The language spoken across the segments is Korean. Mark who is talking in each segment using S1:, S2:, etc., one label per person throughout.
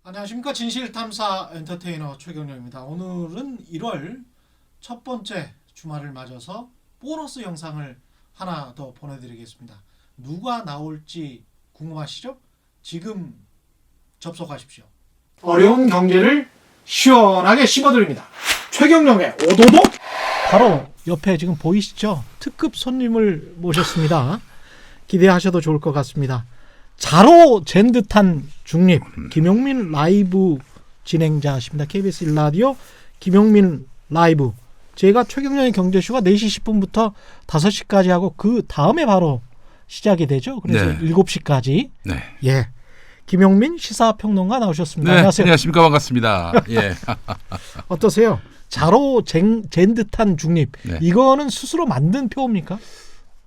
S1: 안녕하십니까. 진실탐사 엔터테이너 최경영입니다. 오늘은 1월 첫 번째 주말을 맞아서 보너스 영상을 하나 더 보내드리겠습니다. 누가 나올지 궁금하시죠? 지금 접속하십시오. 어려운 경제를 시원하게 씹어드립니다. 최경영의 오도독. 바로 옆에 지금 보이시죠? 특급 손님을 모셨습니다. 기대하셔도 좋을 것 같습니다. 자로 잰 듯한 중립 김용민 라이브 진행자십니다. KBS 1라디오 김용민 라이브. 제가 최경영의 경제쇼가 4시 10분부터 5시까지 하고 그 다음에 바로 시작이 되죠. 그래서
S2: 네.
S1: 7시까지.
S2: 네.
S1: 예. 김용민 시사평론가 나오셨습니다.
S2: 네,
S1: 안녕하세요.
S2: 안녕하십니까. 반갑습니다. 예.
S1: 어떠세요? 자로 잰 듯한 중립.
S2: 네.
S1: 이거는 스스로 만든 표입니까?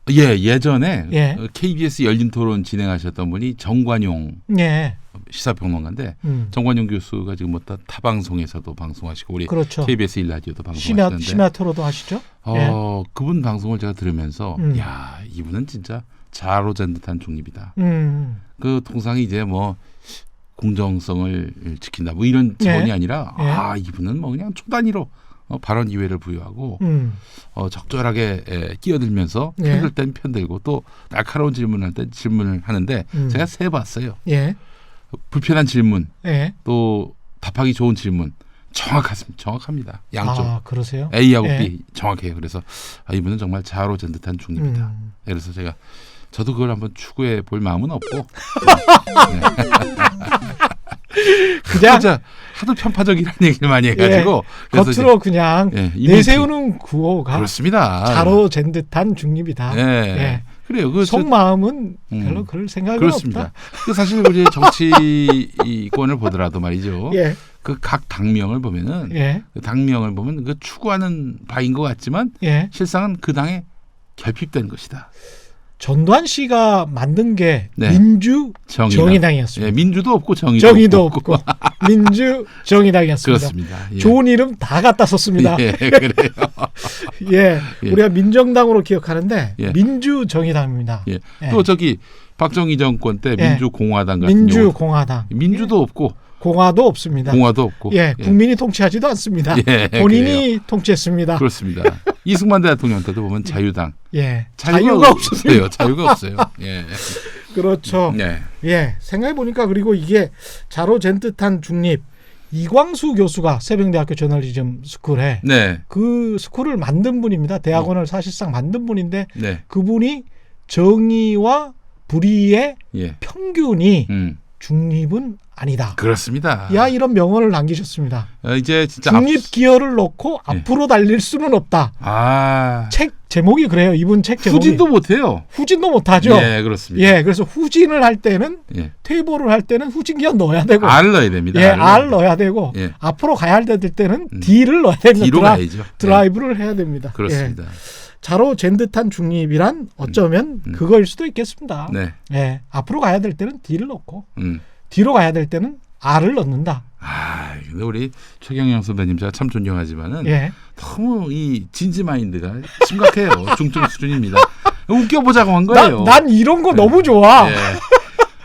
S2: 예, 예전에
S1: 예.
S2: KBS 열린 토론 진행하셨던 분이 정관용
S1: 예.
S2: 시사평론가인데 정관용 교수가 지금 뭐 타방송에서도 방송하시고 우리
S1: 그렇죠.
S2: KBS 1라디오도 방송하시는데
S1: 심야토로도 하시죠? 예.
S2: 그분 방송을 제가 들으면서 야, 이분은 진짜 자로 잰 듯한 중립이다. 그 통상이 이제 뭐 공정성을 지킨다 뭐 이런 차원이
S1: 예.
S2: 아니라
S1: 예.
S2: 이분은 뭐 그냥 초단위로 발언 기회를 부여하고 적절하게 끼어들면서
S1: 예.
S2: 편들 땐 편들고 또 날카로운 질문할 때 질문을 하는데 제가 세봤어요.
S1: 예.
S2: 불편한 질문
S1: 예.
S2: 또 답하기 좋은 질문 정확합니다. 양쪽
S1: 아, 그러세요?
S2: A하고
S1: 예.
S2: B 정확해요. 그래서 이분은 정말 자아로 잰 듯한 중립이다. 그래서 저도 그걸 한번 추구해 볼 마음은 없고
S1: 그냥
S2: 진짜 하도 편파적이라는 얘기를 많이 해가지고 그래서
S1: 겉으로 그냥 내세우는 구호가
S2: 그렇습니다.
S1: 자로 잰 듯한 중립이다.
S2: 예.
S1: 예.
S2: 그래요.
S1: 속마음은 별로 그럴 생각은
S2: 그렇습니다.
S1: 없다.
S2: 그 사실 우리 정치권을 보더라도 말이죠.
S1: 예.
S2: 그 각 당명을 보면은
S1: 예.
S2: 그 당명을 보면 그 추구하는 바인 것 같지만
S1: 예.
S2: 실상은 그 당에 결핍된 것이다.
S1: 전두환 씨가 만든 게
S2: 네.
S1: 민주 정의당이었습니다.
S2: 예, 민주도 없고
S1: 정의도 없고 민주 정의당이었습니다.
S2: 그렇습니다. 예.
S1: 좋은 이름 다 갖다 썼습니다.
S2: 예, 그래요.
S1: 예.
S2: 예.
S1: 우리가 민정당으로 기억하는데
S2: 예.
S1: 민주 정의당입니다.
S2: 예.
S1: 예.
S2: 또 박정희 정권 때
S1: 예.
S2: 민주공화당 같은 경우
S1: 민주공화당.
S2: 민주도 없고
S1: 공화도 없습니다.
S2: 공화도 없고
S1: 예, 국민이 통치하지도 않습니다.
S2: 예,
S1: 본인이 통치했습니다.
S2: 그렇습니다. 이승만 대통령 때도 보면 자유당.
S1: 예,
S2: 자유가 없어요. 자유가 없어요. 예.
S1: 그렇죠.
S2: 네.
S1: 예, 생각해 보니까 그리고 이게 자로 잰 듯한 중립. 이광수 교수가 세병대학교 저널리즘 스쿨에
S2: 네.
S1: 그 스쿨을 만든 분입니다. 대학원을 사실상 만든 분인데
S2: 네.
S1: 그분이 정의와 불의의
S2: 예.
S1: 평균이 중립은 아니다.
S2: 그렇습니다.
S1: 야, 이런 명언을 남기셨습니다.
S2: 이제 진짜
S1: 중립 기여를 놓고 앞으로 달릴 수는 없다. 책 제목이 그래요. 이분 책 제목이.
S2: 후진도 못해요.
S1: 후진도 못하죠.
S2: 예, 그렇습니다.
S1: 예, 그래서 후진을 할 때는 테이블을 할 때는 후진 기어 넣어야 되고
S2: R 넣어야 됩니다.
S1: 예, R 넣어야 되고 앞으로 가야 할 때는 D를 넣어야 됩니다.
S2: D로 가야죠.
S1: 드라이브를 해야 됩니다.
S2: 그렇습니다.
S1: 예. 자로 잰 듯한 중립이란 어쩌면 그거일 수도 있겠습니다.
S2: 네.
S1: 예, 앞으로 가야 될 때는 D를 넣고 뒤로 가야 될 때는 R을 넣는다.
S2: 근데 우리 최경영 선배님 제가 참 존경하지만은 너무 이 진지 마인드가 심각해요. 중증 수준입니다. 웃겨보자고 한 거예요.
S1: 난 이런 거 너무 좋아.
S2: 예.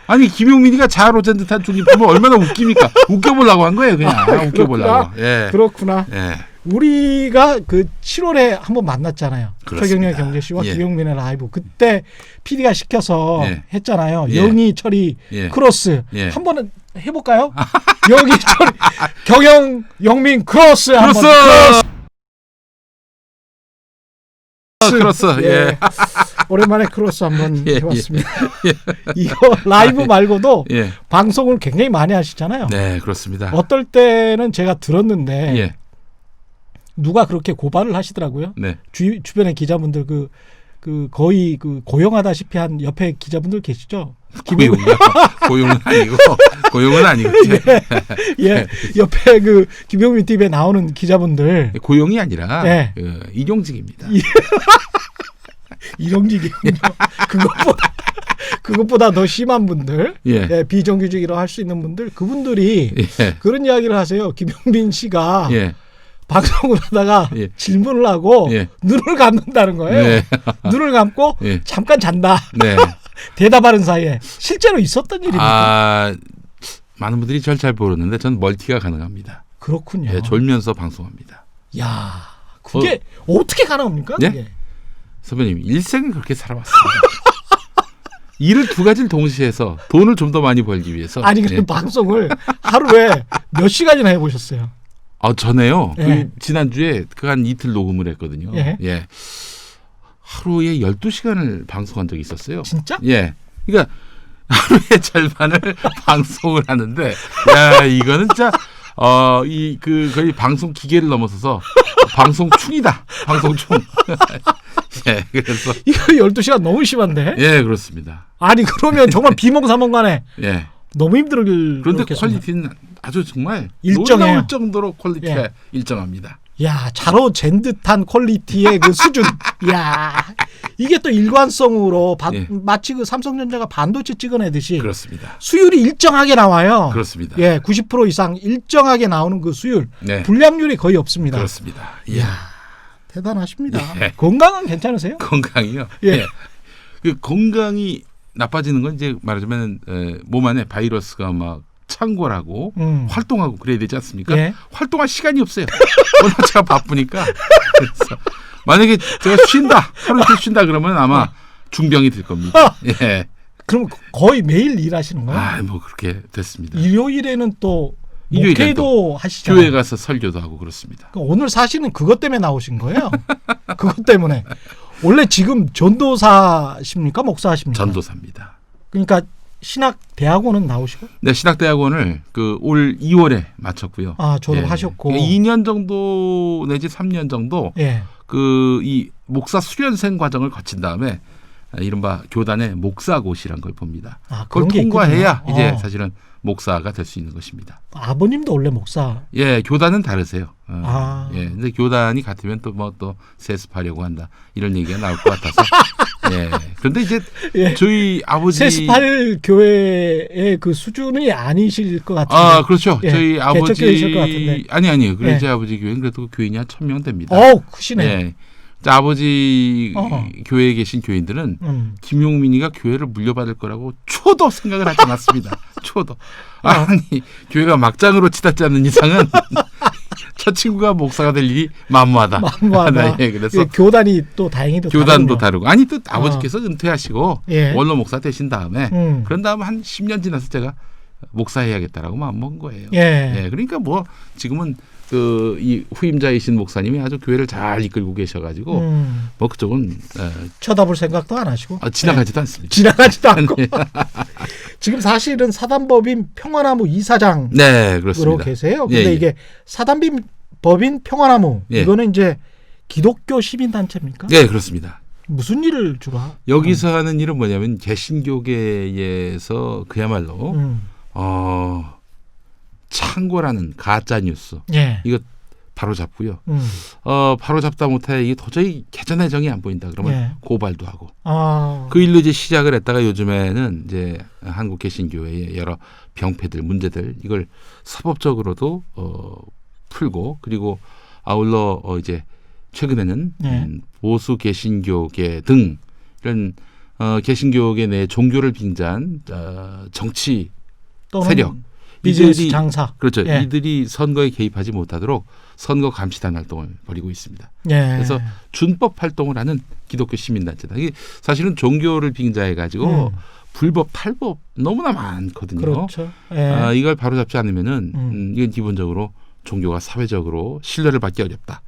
S2: 아니 김용민이가 자아로 잰 듯한 중립 보면 얼마나 웃깁니까? 웃겨보려고 한 거예요. 그냥 웃겨보려고. 예.
S1: 그렇구나.
S2: 예.
S1: 우리가 그 7월에 한번 만났잖아요. 최경영 경제씨와 김용민의 라이브. 그때 PD가 시켜서 했잖아요. 영희 처리 크로스. 한번 해볼까요? 영희 처리 경영 영민 크로스.
S2: 크로스. 예.
S1: 오랜만에 크로스 한번 해봤습니다. 이거 라이브 말고도 방송을 굉장히 많이 하시잖아요.
S2: 네, 그렇습니다.
S1: 어떨 때는 제가 들었는데 누가 그렇게 고발을 하시더라고요.
S2: 네.
S1: 주변의 기자분들 그 거의 그 고용하다시피 한 옆에 기자분들 계시죠?
S2: 고용은 아니고.
S1: 예, 옆에 그 김용민 TV에 나오는 기자분들.
S2: 고용이 아니라 일용직입니다.
S1: 일용직이군요. 그것보다 더 심한 분들, 비정규직이라고 할 수 있는 분들, 그분들이 그런 이야기를 하세요. 김용민 씨가 방송을 하다가 질문을 하고 눈을 감는다는 거예요. 눈을 감고 잠깐 잔다. 대답하는 사이에 실제로 있었던 일입니다.
S2: 많은 분들이 절 잘 모르는데 전 멀티가 가능합니다.
S1: 그렇군요.
S2: 예, 졸면서 방송합니다.
S1: 야, 그게 어떻게 가능합니까?
S2: 예?
S1: 그게?
S2: 선배님 일생을 그렇게 살아왔습니다. 일을 두 가지를 동시에 해서 돈을 좀 더 많이 벌기 위해서.
S1: 아니 근데 방송을 하루에 몇 시간이나 해보셨어요?
S2: 전에요.
S1: 예.
S2: 지난주에 한 이틀 녹음을 했거든요.
S1: 예.
S2: 하루에 12시간을 방송한 적이 있었어요.
S1: 진짜?
S2: 예. 그러니까 하루의 절반을 방송을 하는데, 야, 이거는 진짜, 거의 방송 기계를 넘어서서 방송충이다. 방송충. 예, 그래서.
S1: 이거 12시간 너무 심한데?
S2: 예, 그렇습니다.
S1: 아니, 그러면 정말 비몽사몽간에.
S2: 예.
S1: 너무 힘들겠습니다.
S2: 그런데 퀄리티는 아주 정말
S1: 일정해요.
S2: 놀라울 정도로 퀄리티가 일정합니다.
S1: 야, 자로 잰 듯한 퀄리티의 그 수준. 야, 이게 또 일관성으로 마치 그 삼성전자가 반도체 찍어내듯이
S2: 그렇습니다.
S1: 수율이 일정하게 나와요.
S2: 그렇습니다.
S1: 예, 90% 이상 일정하게 나오는 그 수율.
S2: 네.
S1: 불량률이 거의 없습니다.
S2: 그렇습니다.
S1: 이야, 대단하십니다. 건강은 괜찮으세요?
S2: 건강이요?
S1: 예.
S2: 그 건강이 나빠지는 건 이제 말하자면 몸 안에 바이러스가 막 창궐하고 활동하고 그래야 되지 않습니까?
S1: 예.
S2: 활동할 시간이 없어요. 워낙 제가 바쁘니까. 그래서 만약에 제가 하루 이틀 쉰다 그러면 아마 중병이 될 겁니다. 예.
S1: 그럼 거의 매일 일하시는 거예요?
S2: 뭐 그렇게 됐습니다.
S1: 일요일에는 또 목회도 하시잖아요.
S2: 교회 가서 설교도 하고 그렇습니다.
S1: 오늘 사실은 그것 때문에 나오신 거예요? 그것 때문에. 원래 지금 전도사십니까? 목사십니까?
S2: 전도사입니다.
S1: 그러니까 신학대학원은 나오시고?
S2: 네, 신학대학원을 올 2월에 마쳤고요.
S1: 졸업하셨고.
S2: 2년 정도 내지 3년 정도 이 목사 수련생 과정을 거친 다음에 이른바 교단의 목사고시란 걸 봅니다. 그걸 통과해야 이제 사실은 목사가 될 수 있는 것입니다.
S1: 아버님도 원래 목사?
S2: 예, 교단은 다르세요. 예, 근데 교단이 같으면 또 세습하려고 한다 이런 얘기가 나올 것 같아서. 예. 그런데 이제 저희 아버지
S1: 세습할 교회의 그 수준이 아니실 것 같은데.
S2: 그렇죠. 저희 아버지
S1: 개척교회이실 것 같은데.
S2: 아니요. 그래 제 아버지 교회는 그래도 교인이 한 1,000명 됩니다.
S1: 크시네.
S2: 예. 아버지 교회에 계신 교인들은 김용민이가 교회를 물려받을 거라고 초도 생각을 하지 않았습니다. 초도. 아니 교회가 막장으로 치닫지 않는 이상은 저 친구가 목사가 될 일이 만무하다.
S1: 예, 그래서 교단이 또 다행히도
S2: 교단도 다르고 아니 또 아버지께서 은퇴하시고 원로 목사 되신 다음에 그런 다음 한 10년 지나서 제가 목사해야겠다라고 마음먹은 거예요. 예, 그러니까 지금은 이 후임자이신 목사님이 아주 교회를 잘 이끌고 계셔가지고 그쪽은
S1: 쳐다볼 생각도 안 하시고
S2: 지나가지도 않습니다.
S1: 지나가지도 않고 지금 사실은 사단법인 평화나무 이사장으로 계세요. 근데 이게 사단법인 평화나무 이거는 이제 기독교 시민단체입니까?
S2: 네, 그렇습니다.
S1: 무슨 일을 주로
S2: 여기서 하는 일은 뭐냐면 개신교계에서 그야말로 창고라는 가짜 뉴스 이거 바로 잡고요. 바로 잡다 못해 이게 도저히 개전의 정이 안 보인다 그러면 고발도 하고 그 일로 이제 시작을 했다가 요즘에는 이제 한국 개신교회의 여러 병폐들 문제들 이걸 사법적으로도 풀고 그리고 아울러 이제 최근에는 보수 개신교계 등 이런 개신교계 내 종교를 빙자한 정치 세력
S1: 비즈니스 장사.
S2: 그렇죠. 이들이 선거에 개입하지 못하도록 선거 감시단 활동을 벌이고 있습니다. 그래서 준법 활동을 하는 기독교 시민단체다. 이게 사실은 종교를 빙자해가지고 불법, 탈법 너무나 많거든요.
S1: 그렇죠.
S2: 이걸 바로잡지 않으면은 이건 기본적으로 종교가 사회적으로 신뢰를 받기 어렵다.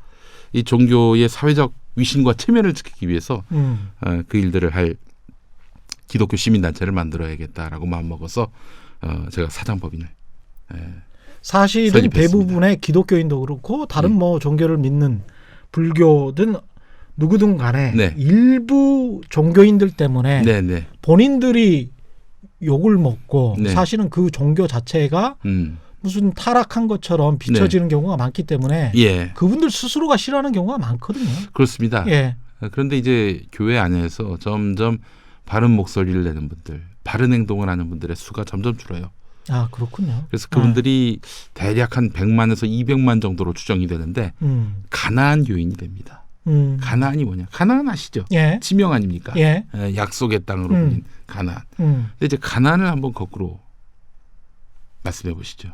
S2: 이 종교의 사회적 위신과 체면을 지키기 위해서 그 일들을 할 기독교 시민단체를 만들어야겠다라고 마음먹어서 제가 사단법인을
S1: 사실은 대부분의 기독교인도 그렇고 다른 종교를 믿는 불교든 누구든 간에 일부 종교인들 때문에 본인들이 욕을 먹고 사실은 그 종교 자체가 무슨 타락한 것처럼 비춰지는 경우가 많기 때문에 그분들 스스로가 싫어하는 경우가 많거든요.
S2: 그렇습니다. 그런데 이제 교회 안에서 점점 바른 목소리를 내는 분들, 바른 행동을 하는 분들의 수가 점점 줄어요.
S1: 그렇군요.
S2: 그래서 그분들이 대략 한 100만에서 200만 정도로 추정이 되는데 가나안 교인이 됩니다. 가나안이 뭐냐? 가나안 아시죠? 지명 아닙니까? 약속의 땅으로 불린 가나안. 근데 이제 가나안을 한번 거꾸로 말씀해 보시죠.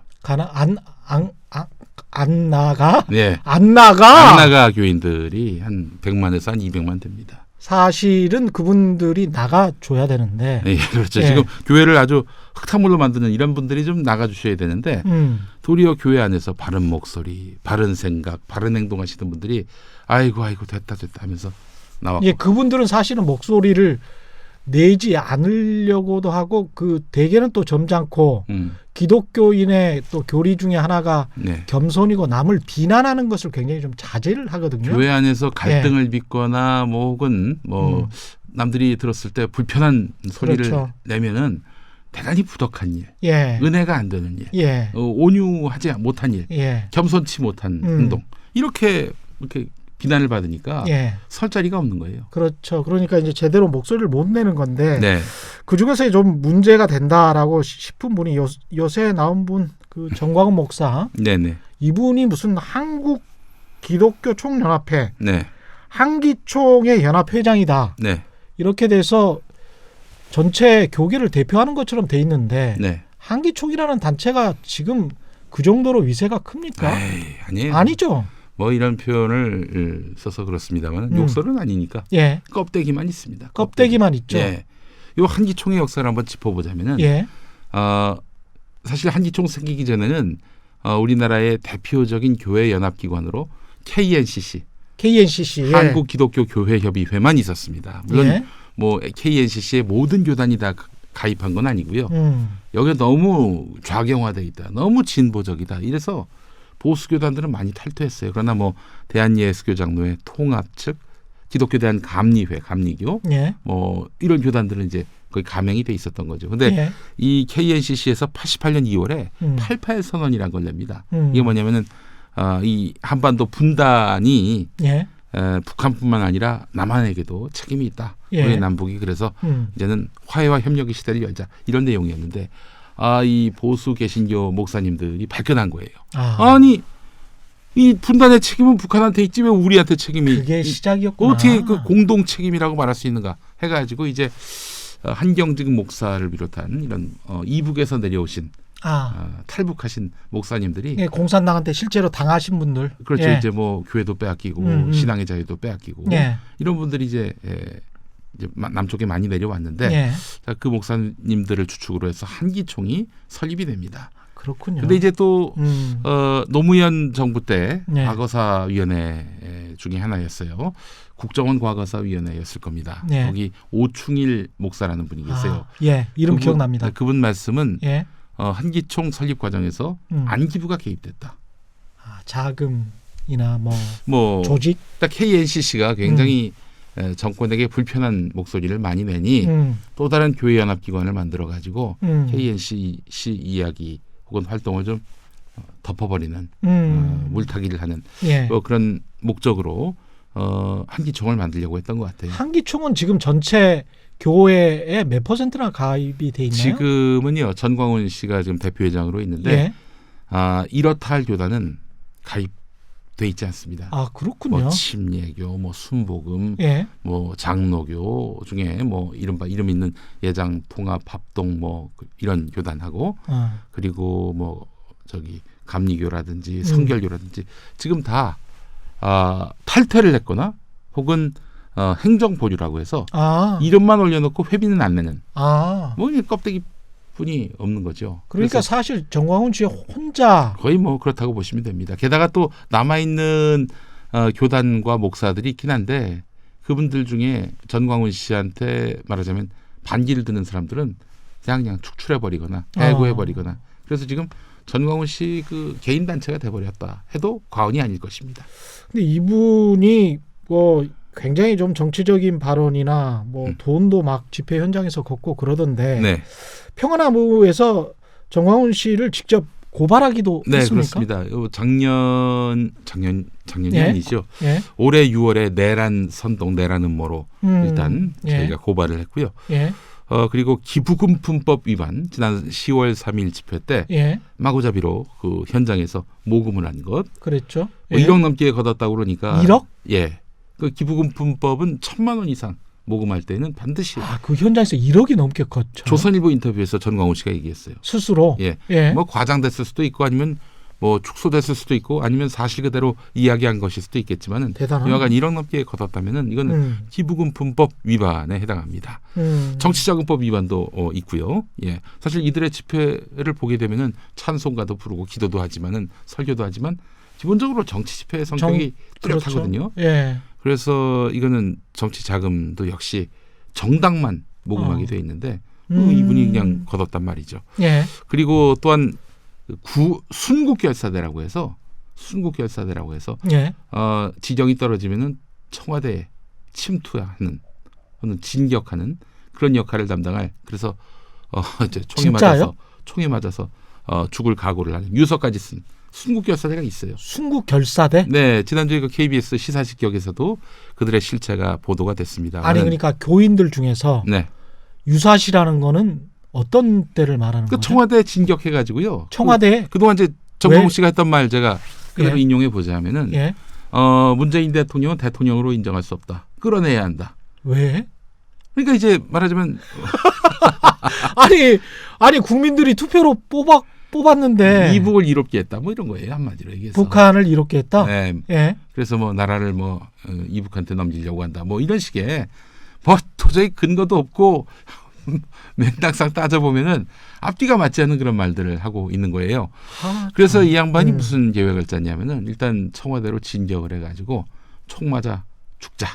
S1: 안 나가?
S2: 네.
S1: 안 나가
S2: 교인들이 한 100만에서 한 200만 됩니다.
S1: 사실은 그분들이 나가줘야 되는데.
S2: 네, 그렇죠. 예. 지금 교회를 아주 흙탕물로 만드는 이런 분들이 좀 나가주셔야 되는데 도리어 교회 안에서 바른 목소리, 바른 생각, 바른 행동하시는 분들이 아이고 됐다 하면서 나왔고.
S1: 예, 그분들은 사실은 목소리를 내지 않으려고도 하고 그 대개는 또 점잖고 기독교인의 또 교리 중에 하나가 네. 겸손이고 남을 비난하는 것을 굉장히 좀 자제를 하거든요.
S2: 교회 안에서 갈등을 빚거나 뭐 혹은 뭐 남들이 들었을 때 불편한 소리를 그렇죠. 내면은 대단히 부덕한 일, 은혜가 안 되는 일, 온유하지 못한 일, 겸손치 못한 행동 이렇게 비난을 받으니까 설 자리가 없는 거예요.
S1: 그렇죠. 그러니까 이제 제대로 목소리를 못 내는 건데 그 중에서 좀 문제가 된다라고 싶은 분이 요새 나온 분 그 정광훈 목사. 이분이 무슨 한국 기독교 총연합회 한기총의 연합회장이다. 이렇게 돼서 전체 교계를 대표하는 것처럼 돼 있는데 한기총이라는 단체가 지금 그 정도로 위세가 큽니까?
S2: 아니에요.
S1: 아니죠.
S2: 뭐 이런 표현을 써서 그렇습니다만 욕설은 아니니까 껍데기만 있습니다.
S1: 껍데기만 있죠.
S2: 이 한기총의 역사를 한번 짚어보자면은 사실 한기총 생기기 전에는 우리나라의 대표적인 교회 연합기관으로 KNCC 한국 기독교 교회 협의회만 있었습니다. 물론 뭐 KNCC의 모든 교단이 다 가입한 건 아니고요. 여기 너무 좌경화돼 있다, 너무 진보적이다. 이래서 보수 교단들은 많이 탈퇴했어요. 그러나 뭐 대한예수교장로회 통합 측, 기독교 대한 감리회, 감리교, 뭐 이런 교단들은 이제 거의 가맹이 돼 있었던 거죠. 근데 이 KNCC에서 88년 2월에 88 선언이라는 걸 냅니다. 이게 뭐냐면은 이 한반도 분단이 북한뿐만 아니라 남한에게도 책임이 있다. 우리 남북이 그래서 이제는 화해와 협력의 시대를 열자 이런 내용이었는데. 이 보수 개신교 목사님들이 발끈한 거예요. 아니 이 분단의 책임은 북한한테 있지 왜 우리한테 책임이
S1: 그게 시작이었구나.
S2: 어떻게 그 공동 책임이라고 말할 수 있는가 해가지고 이제 한경직 목사를 비롯한 이런 이북에서 내려오신 탈북하신 목사님들이
S1: 공산 당한테 실제로 당하신 분들
S2: 그렇죠. 이제 뭐 교회도 빼앗기고 신앙의 자유도 빼앗기고 이런 분들이 이제 남쪽에 많이 내려왔는데 그 목사님들을 주축으로 해서 한기총이 설립이 됩니다.
S1: 그렇군요.
S2: 근데 이제 또 노무현 정부 때 과거사위원회 중에 하나였어요. 국정원 과거사위원회였을 겁니다. 거기 오충일 목사라는 분이 계세요.
S1: 이름 기억납니다.
S2: 그분 말씀은 한기총 설립 과정에서 안기부가 개입됐다.
S1: 자금이나 뭐 조직.
S2: KNCC가 굉장히 정권에게 불편한 목소리를 많이 내니 또 다른 교회 연합기관을 만들어 가지고 KNCC 이야기 혹은 활동을 좀 덮어버리는 물타기를 하는 그런 목적으로 한기총을 만들려고 했던 것 같아요.
S1: 한기총은 지금 전체 교회에 몇 %나 가입이 돼 있나요?
S2: 지금은요. 전광훈 씨가 지금 대표회장으로 있는데 이렇다 할 교단은 가입 돼 있지 않습니다.
S1: 그렇군요.
S2: 뭐 침례교, 뭐 순복음, 뭐 장로교 중에 뭐 이름 있는 예장 통합 합동 뭐 이런 교단하고 그리고 뭐 감리교라든지 성결교라든지 지금 다 탈퇴를 했거나 혹은 행정 보류라고 해서 이름만 올려놓고 회비는 안 내는 뭐 껍데기 분이 없는 거죠.
S1: 그러니까 사실 정광훈 씨 혼자
S2: 거의 뭐 그렇다고 보시면 됩니다. 게다가 또 남아있는 교단과 목사들이 있긴 한데 그분들 중에 전광훈 씨한테 말하자면 반기를 드는 사람들은 그냥 축출해버리거나 해고해버리거나 그래서 지금 전광훈 씨 그 개인 단체가 돼버렸다 해도 과언이 아닐 것입니다.
S1: 근데 이분이 뭐 굉장히 좀 정치적인 발언이나 뭐 돈도 막 집회 현장에서 걷고 그러던데 평화나무에서 정광훈 씨를 직접 고발하기도 했습니까?
S2: 그렇습니다. 작년이 아니죠. 올해 6월에 내란 선동, 내란 음모로 일단 저희가 고발을 했고요. 그리고 기부금품법 위반 지난 10월 3일 집회 때 마구잡이로 그 현장에서 모금을 한 것.
S1: 그랬죠.
S2: 1억 넘게 걷었다고 그러니까.
S1: 1억?
S2: 그 기부금품법은 1,000만 원 이상 모금할 때는 반드시
S1: 그 현장에서 1억이 넘게 컸죠.
S2: 조선일보 인터뷰에서 전광훈 씨가 얘기했어요.
S1: 스스로.
S2: 예. 뭐 과장됐을 수도 있고 아니면 뭐 축소됐을 수도 있고 아니면 사실 그대로 이야기한 것일 수도 있겠지만은 여하간 1억 넘게 걷었다면은 이거는 기부금품법 위반에 해당합니다. 정치자금법 위반도 있고요. 예. 사실 이들의 집회를 보게 되면은 찬송가도 부르고 기도도 하지만은 설교도 하지만 기본적으로 정치 집회의 성격이 뚜렷하거든요.
S1: 그렇죠. 예.
S2: 그래서 이거는 정치 자금도 역시 정당만 모금하게 돼 있는데 이분이 그냥 걷었단 말이죠.
S1: 예.
S2: 그리고 또한 순국결사대라고 해서
S1: 예.
S2: 지정이 떨어지면은 청와대에 침투하는 또는 진격하는 그런 역할을 담당할 그래서 이제 총에 맞아서 죽을 각오를 하는 유서까지 쓴 순국결사대가 있어요.
S1: 순국결사대?
S2: 네, 지난주에 그 KBS 시사식격에서도 그들의 실체가 보도가 됐습니다.
S1: 아니 그러니까 교인들 중에서 유사시라는 거는 어떤 때를 말하는 거죠?
S2: 청와대 진격해가지고요.
S1: 청와대
S2: 그동안 이제 정광훈 씨가 했던 말 제가 그대로 인용해 보자면은 문재인 대통령은 대통령으로 인정할 수 없다. 끌어내야 한다.
S1: 왜?
S2: 그러니까 이제 말하자면
S1: 아니 국민들이 투표로 뽑았는데
S2: 이북을 이롭게 했다. 뭐 이런 거예요. 한마디로 얘기해서.
S1: 북한을 이롭게 했다.
S2: 네.
S1: 예.
S2: 그래서 뭐 나라를 뭐 이북한테 넘기려고 한다. 뭐 이런 식의 뭐 도저히 근거도 없고 맥락상 따져보면은 앞뒤가 맞지 않는 그런 말들을 하고 있는 거예요. 그래서 이 양반이 무슨 계획을 짰냐면은 일단 청와대로 진격을 해가지고 총 맞아 죽자,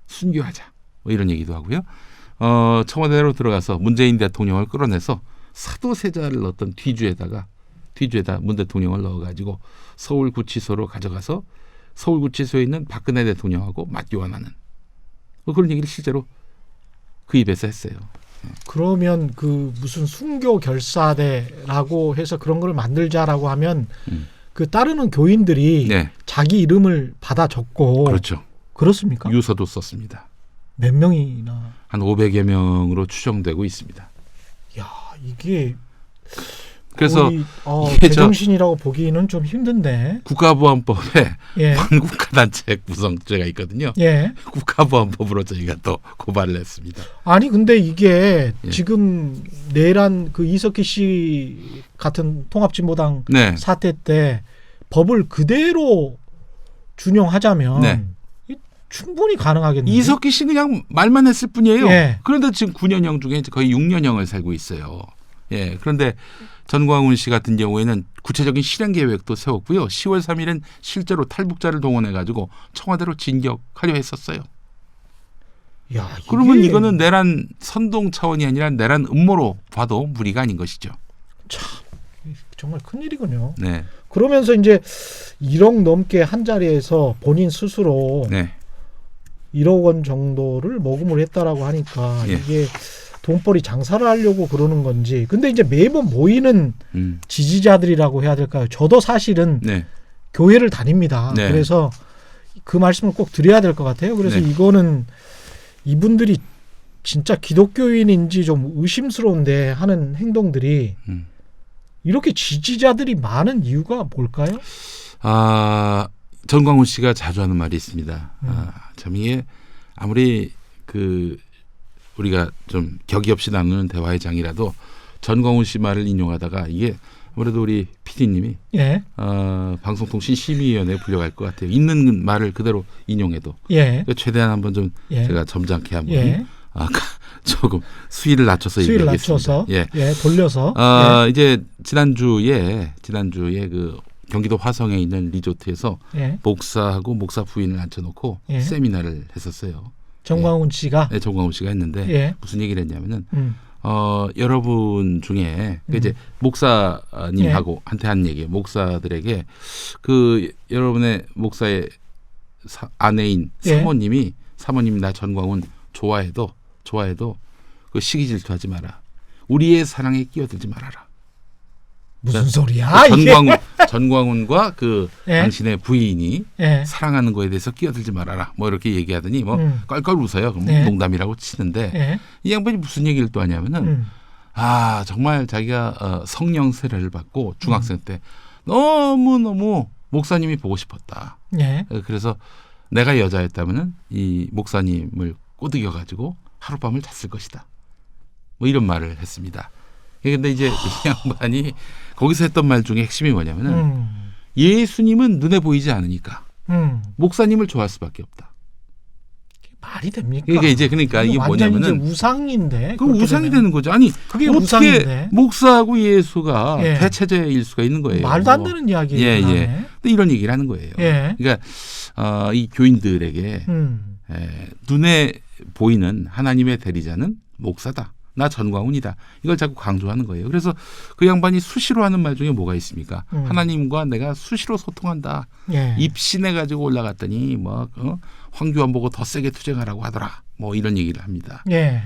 S2: 순교하자 뭐 이런 얘기도 하고요. 청와대로 들어가서 문재인 대통령을 끌어내서 사도세자를 넣었던 뒤주에다 문 대통령을 넣어가지고 서울구치소로 가져가서 서울구치소에 있는 박근혜 대통령하고 맞교환하는 뭐 그런 얘기를 실제로 그 입에서 했어요.
S1: 그러면 그 무슨 순교 결사대라고 해서 그런 걸 만들자라고 하면 그 따르는 교인들이 자기 이름을 받아 적고
S2: 그렇죠.
S1: 그렇습니까?
S2: 유서도 썼습니다.
S1: 몇 명이나?
S2: 한 500여 명으로 추정되고 있습니다.
S1: 야, 이게
S2: 그래서
S1: 제정신이라고 보기는 좀 힘든데.
S2: 국가보안법에 반국가단체 구성죄가 있거든요. 국가보안법으로 저희가 또 고발을 했습니다.
S1: 아니 근데 이게 지금 내란 그 이석기 씨 같은 통합진보당 사태 때 법을 그대로 준용하자면 충분히 가능하겠네요.
S2: 이석기 씨 그냥 말만 했을 뿐이에요. 그런데 지금 9년형 중에 거의 6년형을 살고 있어요. 그런데 전광훈 씨 같은 경우에는 구체적인 실행 계획도 세웠고요. 10월 3일은 실제로 탈북자를 동원해가지고 청와대로 진격하려 했었어요.
S1: 야,
S2: 그러면 이거는 내란 선동 차원이 아니라 내란 음모로 봐도 무리가 아닌 것이죠.
S1: 참 정말 큰일이군요.
S2: 네.
S1: 그러면서 이제 1억 넘게 한 자리에서 본인 스스로 1억 원 정도를 모금을 했다라고 하니까 이게 돈벌이 장사를 하려고 그러는 건지. 근데 이제 매번 모이는 지지자들이라고 해야 될까요? 저도 사실은 교회를 다닙니다. 그래서 그 말씀을 꼭 드려야 될 것 같아요. 그래서 이거는 이분들이 진짜 기독교인인지 좀 의심스러운데 하는 행동들이 이렇게 지지자들이 많은 이유가 뭘까요?
S2: 전광훈 씨가 자주 하는 말이 있습니다. 참 이게 아무리 우리가 좀 격이 없이 나누는 대화의 장이라도 전광훈 씨 말을 인용하다가 이게 아무래도 우리 PD님이 방송통신심의위원회에 불려갈 것 같아요. 있는 말을 그대로 인용해도 최대한 한번 좀 제가 점잖게 한번 조금 수위를 낮춰서 얘기하겠습니다.
S1: 돌려서
S2: 이제 지난주에 그 경기도 화성에 있는 리조트에서 목사하고 목사 부인을 앉혀놓고 세미나를 했었어요.
S1: 전광훈 씨가?
S2: 네, 전광훈 씨가 했는데 무슨 얘기를 했냐면은 여러분 중에 이제 목사님하고 한테 한 얘기, 목사들에게 그 여러분의 목사의 아내인 사모님이 나 전광훈 좋아해도 그 시기 질투하지 마라. 우리의 사랑에 끼어들지 말아라.
S1: 무슨 소리야?
S2: 전광훈과 그 당신의 부인이 사랑하는 거에 대해서 끼어들지 말아라. 뭐 이렇게 얘기하더니 뭐 껄껄 웃어요. 그럼 농담이라고 치는데 이 양반이 무슨 얘기를 또 하냐면은 정말 자기가 성령 세례를 받고 중학생 때 너무 목사님이 보고 싶었다. 그래서 내가 여자였다면은 이 목사님을 꼬드겨 가지고 하룻밤을 잤을 것이다. 뭐 이런 말을 했습니다. 그런데 이제 이 양반이 거기서 했던 말 중에 핵심이 뭐냐면은 예수님은 눈에 보이지 않으니까 목사님을 좋아할 수밖에 없다.
S1: 말이 됩니까?
S2: 이게 이제 그러니까 이게 뭐냐면은
S1: 이제 우상인데.
S2: 그 우상이 되는 거죠. 아니
S1: 그게
S2: 어떻게
S1: 우상인데.
S2: 목사하고 예수가
S1: 예.
S2: 대체제일 수가 있는 거예요.
S1: 말도 안 되는 이야기예요.
S2: 예, 예. 근데 이런 얘기를 하는 거예요.
S1: 예.
S2: 그러니까 이 교인들에게 눈에 보이는 하나님의 대리자는 목사다. 나 전광훈이다. 이걸 자꾸 강조하는 거예요. 그래서 그 양반이 수시로 하는 말 중에 뭐가 있습니까? 하나님과 내가 수시로 소통한다.
S1: 예.
S2: 입신해가지고 올라갔더니 뭐 황교안 보고 더 세게 투쟁하라고 하더라. 뭐 이런 얘기를 합니다.
S1: 예.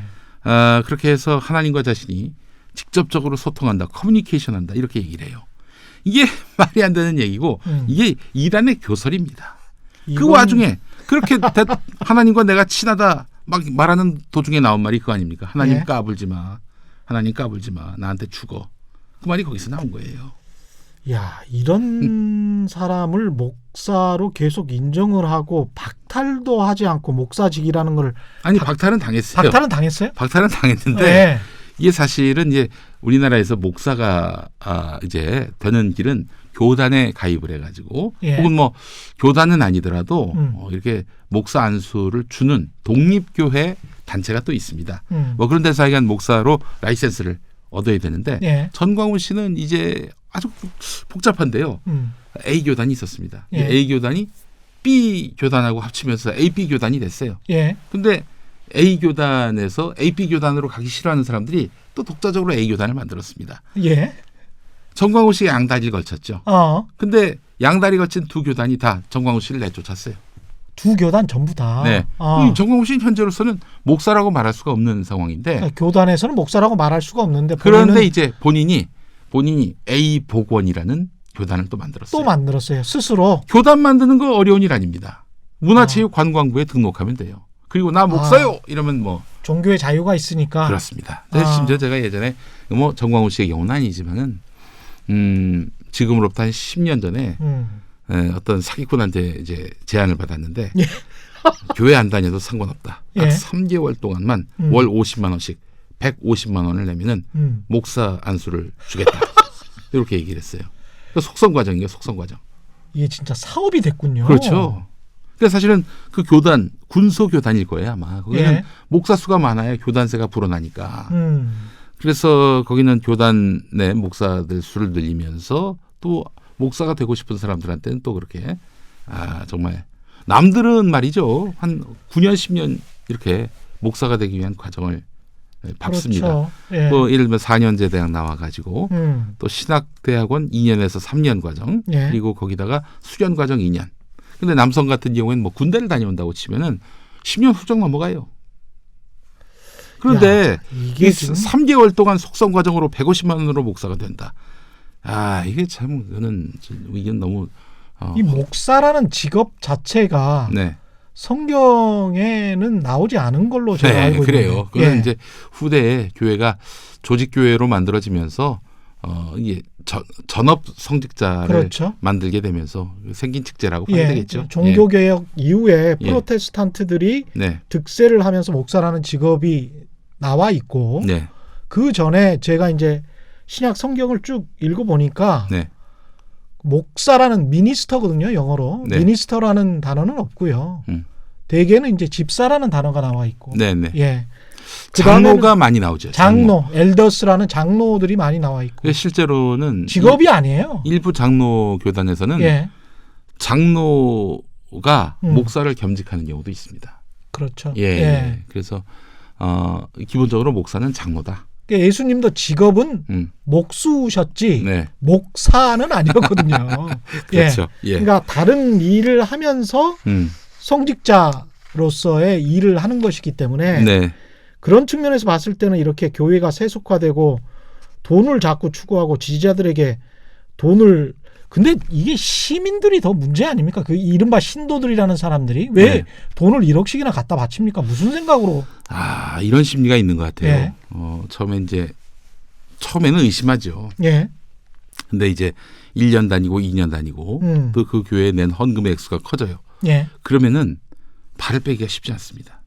S2: 그렇게 해서 하나님과 자신이 직접적으로 소통한다. 커뮤니케이션한다. 이렇게 얘기를 해요. 이게 말이 안 되는 얘기고 이게 이단의 교설입니다. 그 와중에 그렇게 하나님과 내가 친하다. 막 말하는 도중에 나온 말이 그거 아닙니까? 하나님 까불지 마. 하나님 까불지 마. 나한테 죽어. 그 말이 거기서 나온 거예요.
S1: 야, 이런 사람을 목사로 계속 인정을 하고 박탈도 하지 않고 목사직이라는 걸
S2: 아니 박탈은 당했어요.
S1: 박탈은 당했어요?
S2: 박탈은 당했는데
S1: 네.
S2: 이게 사실은 이제 우리나라에서 목사가 이제 되는 길은 교단에 가입을 해가지고 혹은 뭐 교단은 아니더라도 이렇게 목사 안수를 주는 독립교회 단체가 또 있습니다. 뭐 그런 데서 하여간 목사로 라이센스를 얻어야 되는데 전광훈 씨는 이제 아주 복잡한데요. A 교단이 있었습니다. A 교단이 B 교단하고 합치면서 AB 교단이 됐어요. 근데 A 교단에서 AB 교단으로 가기 싫어하는 사람들이 또 독자적으로 A 교단을 만들었습니다. 전광훈 씨가 양다리를 걸쳤죠. 근데 양다리 걸친 두 교단이 다 전광훈 씨를 내쫓았어요.
S1: 두 교단 전부 다.
S2: 네. 전광훈 씨는 현재로서는 목사라고 말할 수가 없는 상황인데.
S1: 교단에서는 목사라고 말할 수가 없는데.
S2: 그런데 이제 본인이 A 복원이라는 교단을 또 만들었어요.
S1: 또 만들었어요. 스스로.
S2: 교단 만드는 거 어려운 일 아닙니다. 문화체육관광부에 등록하면 돼요. 그리고 나 목사요 이러면 뭐
S1: 종교의 자유가 있으니까.
S2: 그렇습니다. 심지어 제가 예전에 뭐 전광훈 씨의 경우는 아니지만은 지금으로부터 한 10년 전에 어떤 사기꾼한테 이제 제안을 받았는데 교회 안 다녀도 상관없다. 딱 3개월 동안만 월 50만 원씩 150만 원을 내면은 목사 안수를 주겠다. 이렇게 얘기를 했어요. 속성 과정이에요. 속성 과정.
S1: 이게 진짜 사업이 됐군요.
S2: 그렇죠. 그러니까 사실은 그 교단 군소 교단일 거예요 아마. 거기는 목사 수가 많아야 교단세가 불어나니까. 그래서 거기는 교단의 목사들 수를 늘리면서 또 목사가 되고 싶은 사람들한테는 또 그렇게 정말 남들은 말이죠. 한 9년 10년 이렇게 목사가 되기 위한 과정을 밟습니다.
S1: 그렇죠.
S2: 뭐 예를 들면 4년제 대학 나와가지고 또 신학대학원 2년에서 3년 과정 그리고 거기다가 수련 과정 2년. 근데 남성 같은 경우에는 뭐 군대를 다녀온다고 치면은 10년 훌쩍 넘어가요. 그런데 이게 3개월 동안 속성 과정으로 150만 원으로 목사가 된다. 이게 참 이건 너무
S1: 이 목사라는 직업 자체가 성경에는 나오지 않은 걸로 제가 알고 있는데.
S2: 그래요. 그건 이제 후대에 교회가 조직 교회로 만들어지면서 이게 전업 성직자를 만들게 되면서 생긴 직제라고 봐야 되겠죠.
S1: 종교개혁 이후에 프로테스탄트들이 득세를 하면서 목사라는 직업이 나와 있고 그 전에 제가 이제 신약 성경을 쭉 읽어보니까 목사라는 미니스터거든요. 영어로. 미니스터라는 단어는 없고요. 대개는 이제 집사라는 단어가 나와 있고.
S2: 장로가 많이 나오죠.
S1: 장로, 엘더스라는 장로들이 많이 나와 있고.
S2: 실제로는
S1: 직업이 아니에요.
S2: 일부 장로 교단에서는 장로가 목사를 겸직하는 경우도 있습니다.
S1: 그렇죠.
S2: 그래서 기본적으로 목사는 장로다.
S1: 예수님도 직업은 목수셨지 목사는 아니었거든요.
S2: 그렇죠.
S1: 그러니까 다른 일을 하면서 성직자로서의 일을 하는 것이기 때문에 그런 측면에서 봤을 때는 이렇게 교회가 세속화되고 돈을 자꾸 추구하고 지지자들에게 돈을 근데 이게 시민들이 더 문제 아닙니까? 그 이른바 신도들이라는 사람들이 왜 돈을 1억씩이나 갖다 바칩니까? 무슨 생각으로?
S2: 이런 심리가 있는 것 같아요. 처음에는 의심하죠. 근데 이제 1년 다니고 2년 다니고 또 그 교회에 낸 헌금의 액수가 커져요. 그러면은 발을 빼기가 쉽지 않습니다.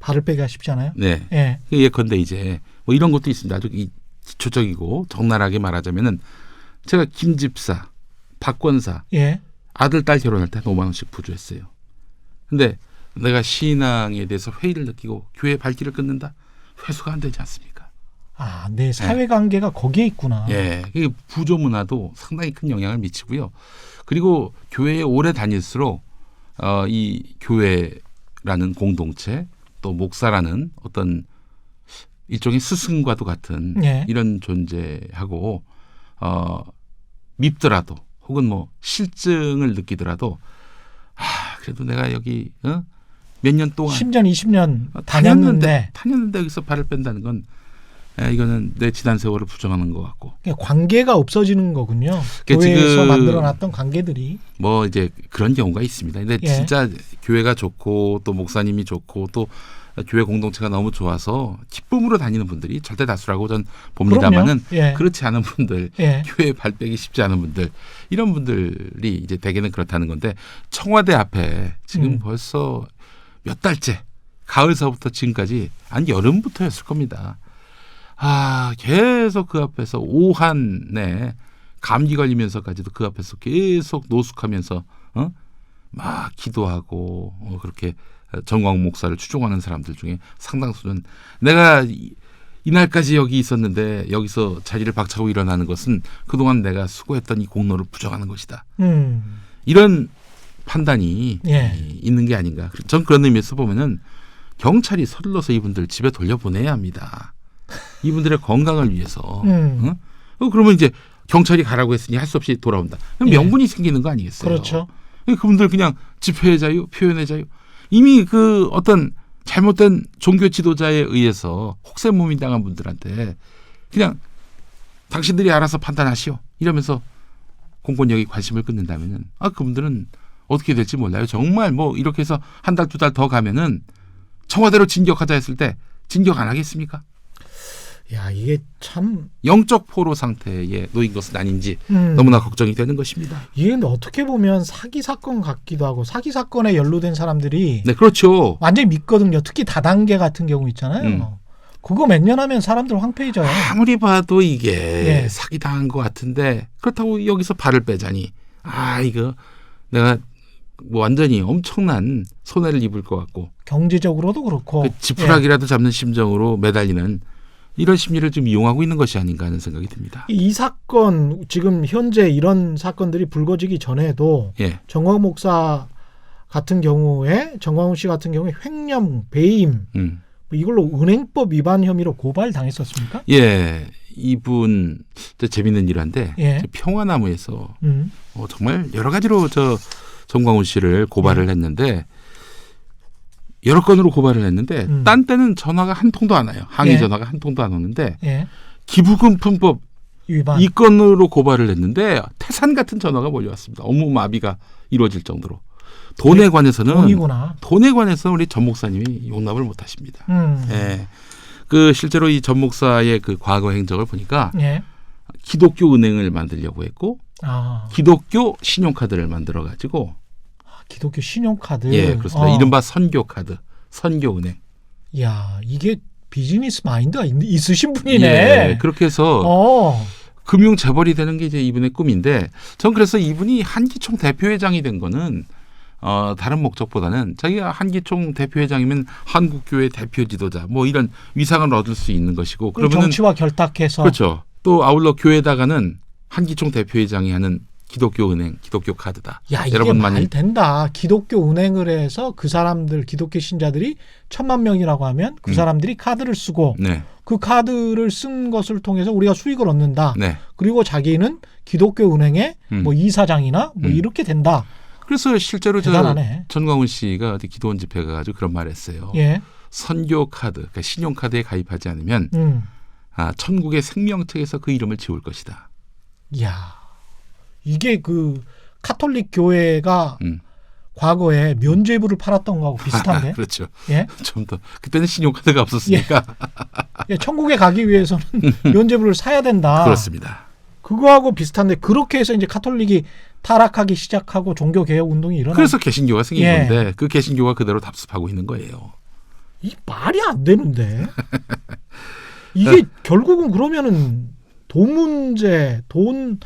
S1: 발을 빼기가 쉽지 않아요?
S2: 네. 예. 예컨대 이제 뭐 이런 것도 있습니다. 아주 기초적이고 적나라하게 말하자면은 제가 김 집사, 박 권사, 예. 아들, 딸 결혼할 때 5만 원씩 부주했어요. 근데 내가 신앙에 대해서 회의를 느끼고 교회 발길을 끊는다? 회수가 안 되지 않습니까?
S1: 아, 내 사회관계가 거기에 있구나.
S2: 예. 부조 문화도 상당히 큰 영향을 미치고요. 그리고 교회에 오래 다닐수록 이 교회라는 공동체 또 목사라는 어떤 일종의 스승과도 같은 이런 존재하고 밉더라도 혹은 뭐 실증을 느끼더라도 그래도 내가 여기 몇 년 동안
S1: 10년 20년 다녔는데
S2: 여기서 발을 뺀다는 건 이거는 내 지난 세월을 부정하는 것 같고
S1: 관계가 없어지는 거군요. 교회에서 만들어놨던 관계들이
S2: 뭐 이제 그런 경우가 있습니다. 근데 진짜 교회가 좋고 또 목사님이 좋고 또 교회 공동체가 너무 좋아서 기쁨으로 다니는 분들이 절대 다수라고 전 봅니다만은 그렇지 않은 분들, 교회 발 빼기 쉽지 않은 분들 이런 분들이 이제 대개는 그렇다는 건데 청와대 앞에 지금 벌써 몇 달째 가을서부터 지금까지 한 여름부터였을 겁니다. 계속 그 앞에서 오한에 감기 걸리면서까지도 그 앞에서 계속 노숙하면서 막 기도하고 그렇게 정광훈 목사를 추종하는 사람들 중에 상당수는 내가 이날까지 여기 있었는데 여기서 자리를 박차고 일어나는 것은 그동안 내가 수고했던 이 공로를 부정하는 것이다. 이런 판단이 있는 게 아닌가. 전 그런 의미에서 보면은 경찰이 서둘러서 이분들 집에 돌려보내야 합니다. 이분들의 건강을 위해서. 그러면 이제 경찰이 가라고 했으니 할 수 없이 돌아온다. 명분이 생기는 거 아니겠어요?
S1: 그렇죠.
S2: 그분들 그냥 집회의 자유, 표현의 자유. 이미 그 어떤 잘못된 종교 지도자에 의해서 혹세무민 당한 분들한테 그냥 당신들이 알아서 판단하시오. 이러면서 공권력이 관심을 끊는다면은 그분들은 어떻게 될지 몰라요. 정말 뭐 이렇게 해서 한 달, 두 달 더 가면은 청와대로 진격하자 했을 때 진격 안 하겠습니까?
S1: 야, 이게 참
S2: 영적 포로 상태에 놓인 것은 아닌지 너무나 걱정이 되는 것입니다.
S1: 이게 근데 어떻게 보면 사기 사건 같기도 하고 사기 사건에 연루된 사람들이
S2: 네, 그렇죠.
S1: 완전히 믿거든요. 특히 다단계 같은 경우 있잖아요. 그거 몇 년 하면 사람들 황폐해져요.
S2: 아무리 봐도 이게 사기 당한 것 같은데 그렇다고 여기서 발을 빼자니 이거 내가 뭐 완전히 엄청난 손해를 입을 것 같고
S1: 경제적으로도 그렇고
S2: 그 지푸라기라도 잡는 심정으로 매달리는 이런 심리를 좀 이용하고 있는 것이 아닌가 하는 생각이 듭니다.
S1: 이 사건 지금 현재 이런 사건들이 불거지기 전에도 정광훈 목사 같은 경우에 정광훈 씨 같은 경우에 횡령, 배임 이걸로 은행법 위반 혐의로 고발당했었습니까?
S2: 예, 이분 재밌는 일인데 평화나무에서 정말 여러 가지로 정광훈 씨를 고발을 했는데 여러 건으로 고발을 했는데 딴 때는 전화가 한 통도 안 와요. 항의 전화가 한 통도 안 오는데 기부금품법 위반. 이 건으로 고발을 했는데 태산 같은 전화가 몰려왔습니다. 업무 마비가 이루어질 정도로. 돈에 관해서는 우리 전 목사님이 용납을 못 하십니다. 그 실제로 이 전 목사의 그 과거 행적을 보니까 기독교 은행을 만들려고 했고 기독교 신용카드를 만들어 가지고
S1: 기독교 신용카드.
S2: 그렇습니다. 이른바 선교카드, 선교은행.
S1: 야, 이게 비즈니스 마인드가 있으신 분이네.
S2: 그렇게 해서 금융 재벌이 되는 게 이제 이분의 꿈인데, 전 그래서 이분이 한기총 대표회장이 된 거는 다른 목적보다는 자기가 한기총 대표회장이면 한국교회 대표 지도자 뭐 이런 위상을 얻을 수 있는 것이고, 그러면
S1: 정치와 결탁해서
S2: 그렇죠. 또 아울러 교회에다가는 한기총 대표회장이 하는 기독교 은행, 기독교 카드다.
S1: 야, 이게 말이 된다. 기독교 은행을 해서 그 사람들, 기독교 신자들이 1000만 명이라고 하면 그 사람들이 카드를 쓰고 그 카드를 쓴 것을 통해서 우리가 수익을 얻는다. 그리고 자기는 기독교 은행의 뭐 이사장이나 뭐 이렇게 된다.
S2: 그래서 실제로 전광훈 씨가 어디 기도원 집회 가가지고 그런 말을 했어요. 선교 카드, 그러니까 신용 카드에 가입하지 않으면 천국의 생명책에서 그 이름을 지울 것이다.
S1: 이야. 이게 그 카톨릭 교회가 과거에 면죄부를 팔았던 거하고 비슷한데.
S2: 그렇죠. 좀 더 그때는 신용카드가 없었으니까.
S1: 천국에 가기 위해서는 면죄부를 사야 된다.
S2: 그렇습니다.
S1: 그거하고 비슷한데 그렇게 해서 이제 카톨릭이 타락하기 시작하고 종교 개혁 운동이 일어나.
S2: 그래서 개신교가 생긴 건데 그 개신교가 그대로 답습하고 있는 거예요.
S1: 이 말이 안 되는데. 이게 결국은 그러면은 돈 문제, 돈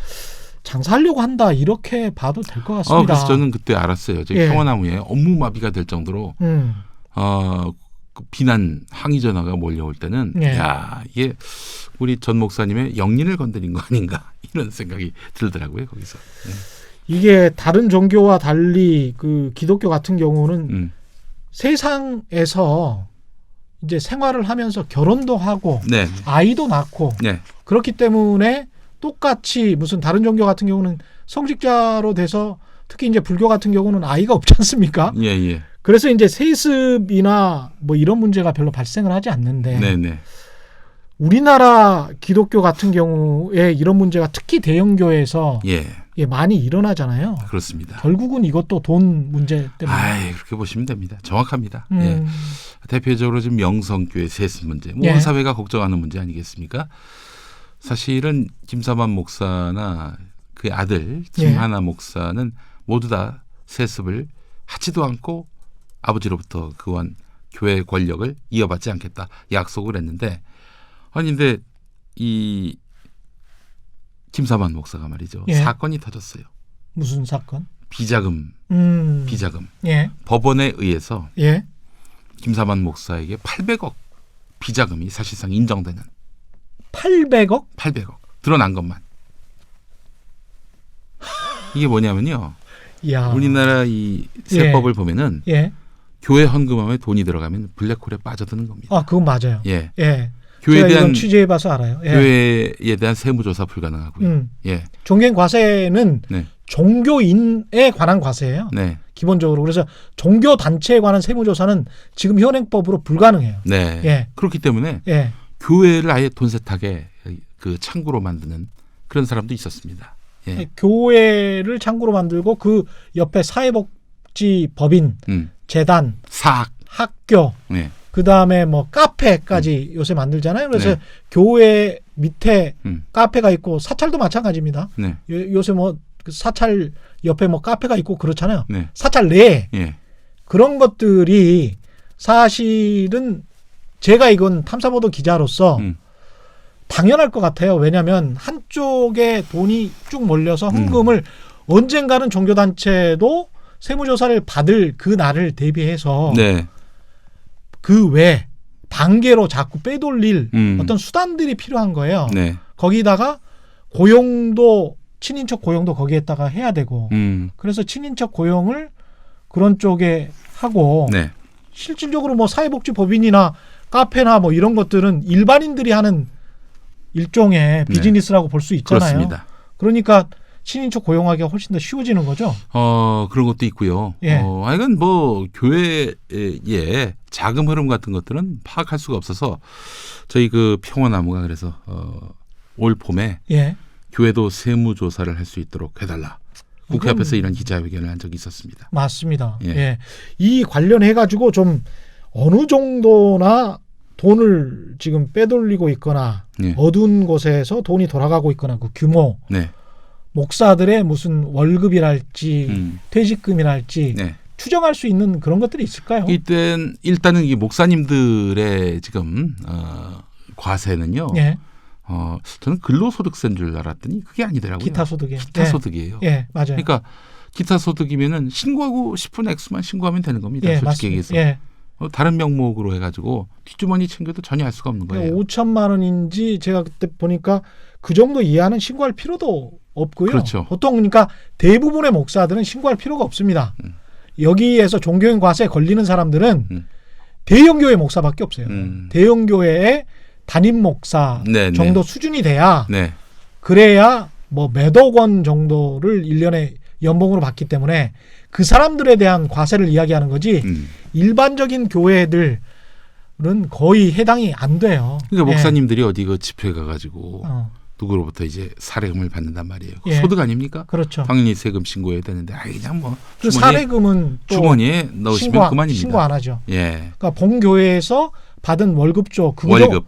S1: 장사하려고 한다 이렇게 봐도 될 것 같습니다.
S2: 그래서 저는 그때 알았어요. 저희 평화나무에 업무마비가 될 정도로 그 비난 항의 전화가 몰려올 때는 야 이게 우리 전 목사님의 영린을 건드린 거 아닌가 이런 생각이 들더라고요 거기서.
S1: 이게 다른 종교와 달리 그 기독교 같은 경우는 세상에서 이제 생활을 하면서 결혼도 하고 아이도 낳고 그렇기 때문에 똑같이 무슨 다른 종교 같은 경우는 성직자로 돼서 특히 이제 불교 같은 경우는 아이가 없지 않습니까? 그래서 이제 세습이나 뭐 이런 문제가 별로 발생을 하지 않는데 우리나라 기독교 같은 경우에 이런 문제가 특히 대형교회에서 많이 일어나잖아요.
S2: 그렇습니다.
S1: 결국은 이것도 돈 문제 때문에.
S2: 그렇게 보시면 됩니다. 정확합니다. 대표적으로 지금 명성교회 세습 문제, 온 사회가 걱정하는 문제 아니겠습니까? 사실은 김사만 목사나 그 아들 김하나 목사는 모두 다 세습을 하지도 않고 아버지로부터 그원 교회 권력을 이어받지 않겠다 약속을 했는데 근데 이 김사만 목사가 말이죠. 사건이 터졌어요.
S1: 무슨 사건?
S2: 비자금. 법원에 의해서 김사만 목사에게 800억 비자금이 사실상 인정되는.
S1: 800억?
S2: 800억. 드러난 것만. 이게 뭐냐면요. 우리나라 이 세법을 보면은 교회 헌금함에 돈이 들어가면 블랙홀에 빠져드는 겁니다.
S1: 그건 맞아요.
S2: 교회에 대한
S1: 취재해봐서 알아요.
S2: 교회에 대한 세무조사 불가능하고요.
S1: 종교 과세는 종교인에 관한 과세예요. 기본적으로. 그래서 종교 단체에 관한 세무조사는 지금 현행법으로 불가능해요.
S2: 그렇기 때문에 교회를 아예 돈 세탁에 그 창구로 만드는 그런 사람도 있었습니다.
S1: 교회를 창구로 만들고 그 옆에 사회복지법인, 재단,
S2: 사학,
S1: 학교, 그 다음에 뭐 카페까지 요새 만들잖아요. 그래서 교회 밑에 카페가 있고 사찰도 마찬가지입니다. 요새 뭐 사찰 옆에 뭐 카페가 있고 그렇잖아요. 사찰 내에 그런 것들이 사실은 제가 이건 탐사보도 기자로서 당연할 것 같아요. 왜냐하면 한쪽에 돈이 쭉 몰려서 헌금을 언젠가는 종교단체도 세무조사를 받을 그 날을 대비해서 그 외 단계로 자꾸 빼돌릴 어떤 수단들이 필요한 거예요. 거기다가 고용도 친인척 고용도 거기에다가 해야 되고 그래서 친인척 고용을 그런 쪽에 하고 실질적으로 뭐 사회복지법인이나 카페나 뭐 이런 것들은 일반인들이 하는 일종의 비즈니스라고 볼 수 있잖아요.
S2: 그렇습니다.
S1: 그러니까 친인척 고용하기가 훨씬 더 쉬워지는 거죠.
S2: 그런 것도 있고요. 이건 뭐 교회의 자금 흐름 같은 것들은 파악할 수가 없어서 저희 그 평화나무가 그래서 올 봄에 교회도 세무조사를 할 수 있도록 해달라. 국회 앞에서 이런 기자회견을 한 적이 있었습니다.
S1: 맞습니다. 이 관련해 가지고 좀 어느 정도나 돈을 지금 빼돌리고 있거나 어두운 곳에서 돈이 돌아가고 있거나 그 규모, 목사들의 무슨 월급이랄지 퇴직금이랄지 추정할 수 있는 그런 것들이 있을까요?
S2: 일단은 이 목사님들의 지금 과세는요. 저는 근로소득세인 줄 알았더니 그게 아니더라고요.
S1: 기타소득이에요.
S2: 기타소득이에요.
S1: 맞아요.
S2: 그러니까 기타소득이면은 신고하고 싶은 액수만 신고하면 되는 겁니다. 솔직히 얘기해서. 다른 명목으로 해가지고 뒷주머니 챙겨도 전혀 알 수가 없는 거예요.
S1: 5천만 원인지 제가 그때 보니까 그 정도 이하는 신고할 필요도 없고요.
S2: 그렇죠.
S1: 보통 그러니까 대부분의 목사들은 신고할 필요가 없습니다. 여기에서 종교인 과세에 걸리는 사람들은 대형교회 목사밖에 없어요. 대형교회의 담임 목사 정도 수준이 돼야 그래야 뭐 몇억 원 정도를 1년에 연봉으로 받기 때문에 그 사람들에 대한 과세를 이야기하는 거지 일반적인 교회들은 거의 해당이 안 돼요.
S2: 그러니까 목사님들이 어디 그 집회 가가지고 누구로부터 이제 사례금을 받는단 말이에요. 소득 아닙니까?
S1: 그렇죠.
S2: 당연히 세금 신고해야 되는데 그냥 뭐
S1: 그 사례금은 또
S2: 주머니에 넣으시면 그만입니다.
S1: 신고 안 하죠. 그러니까 본교회에서 받은 월급조
S2: 월급.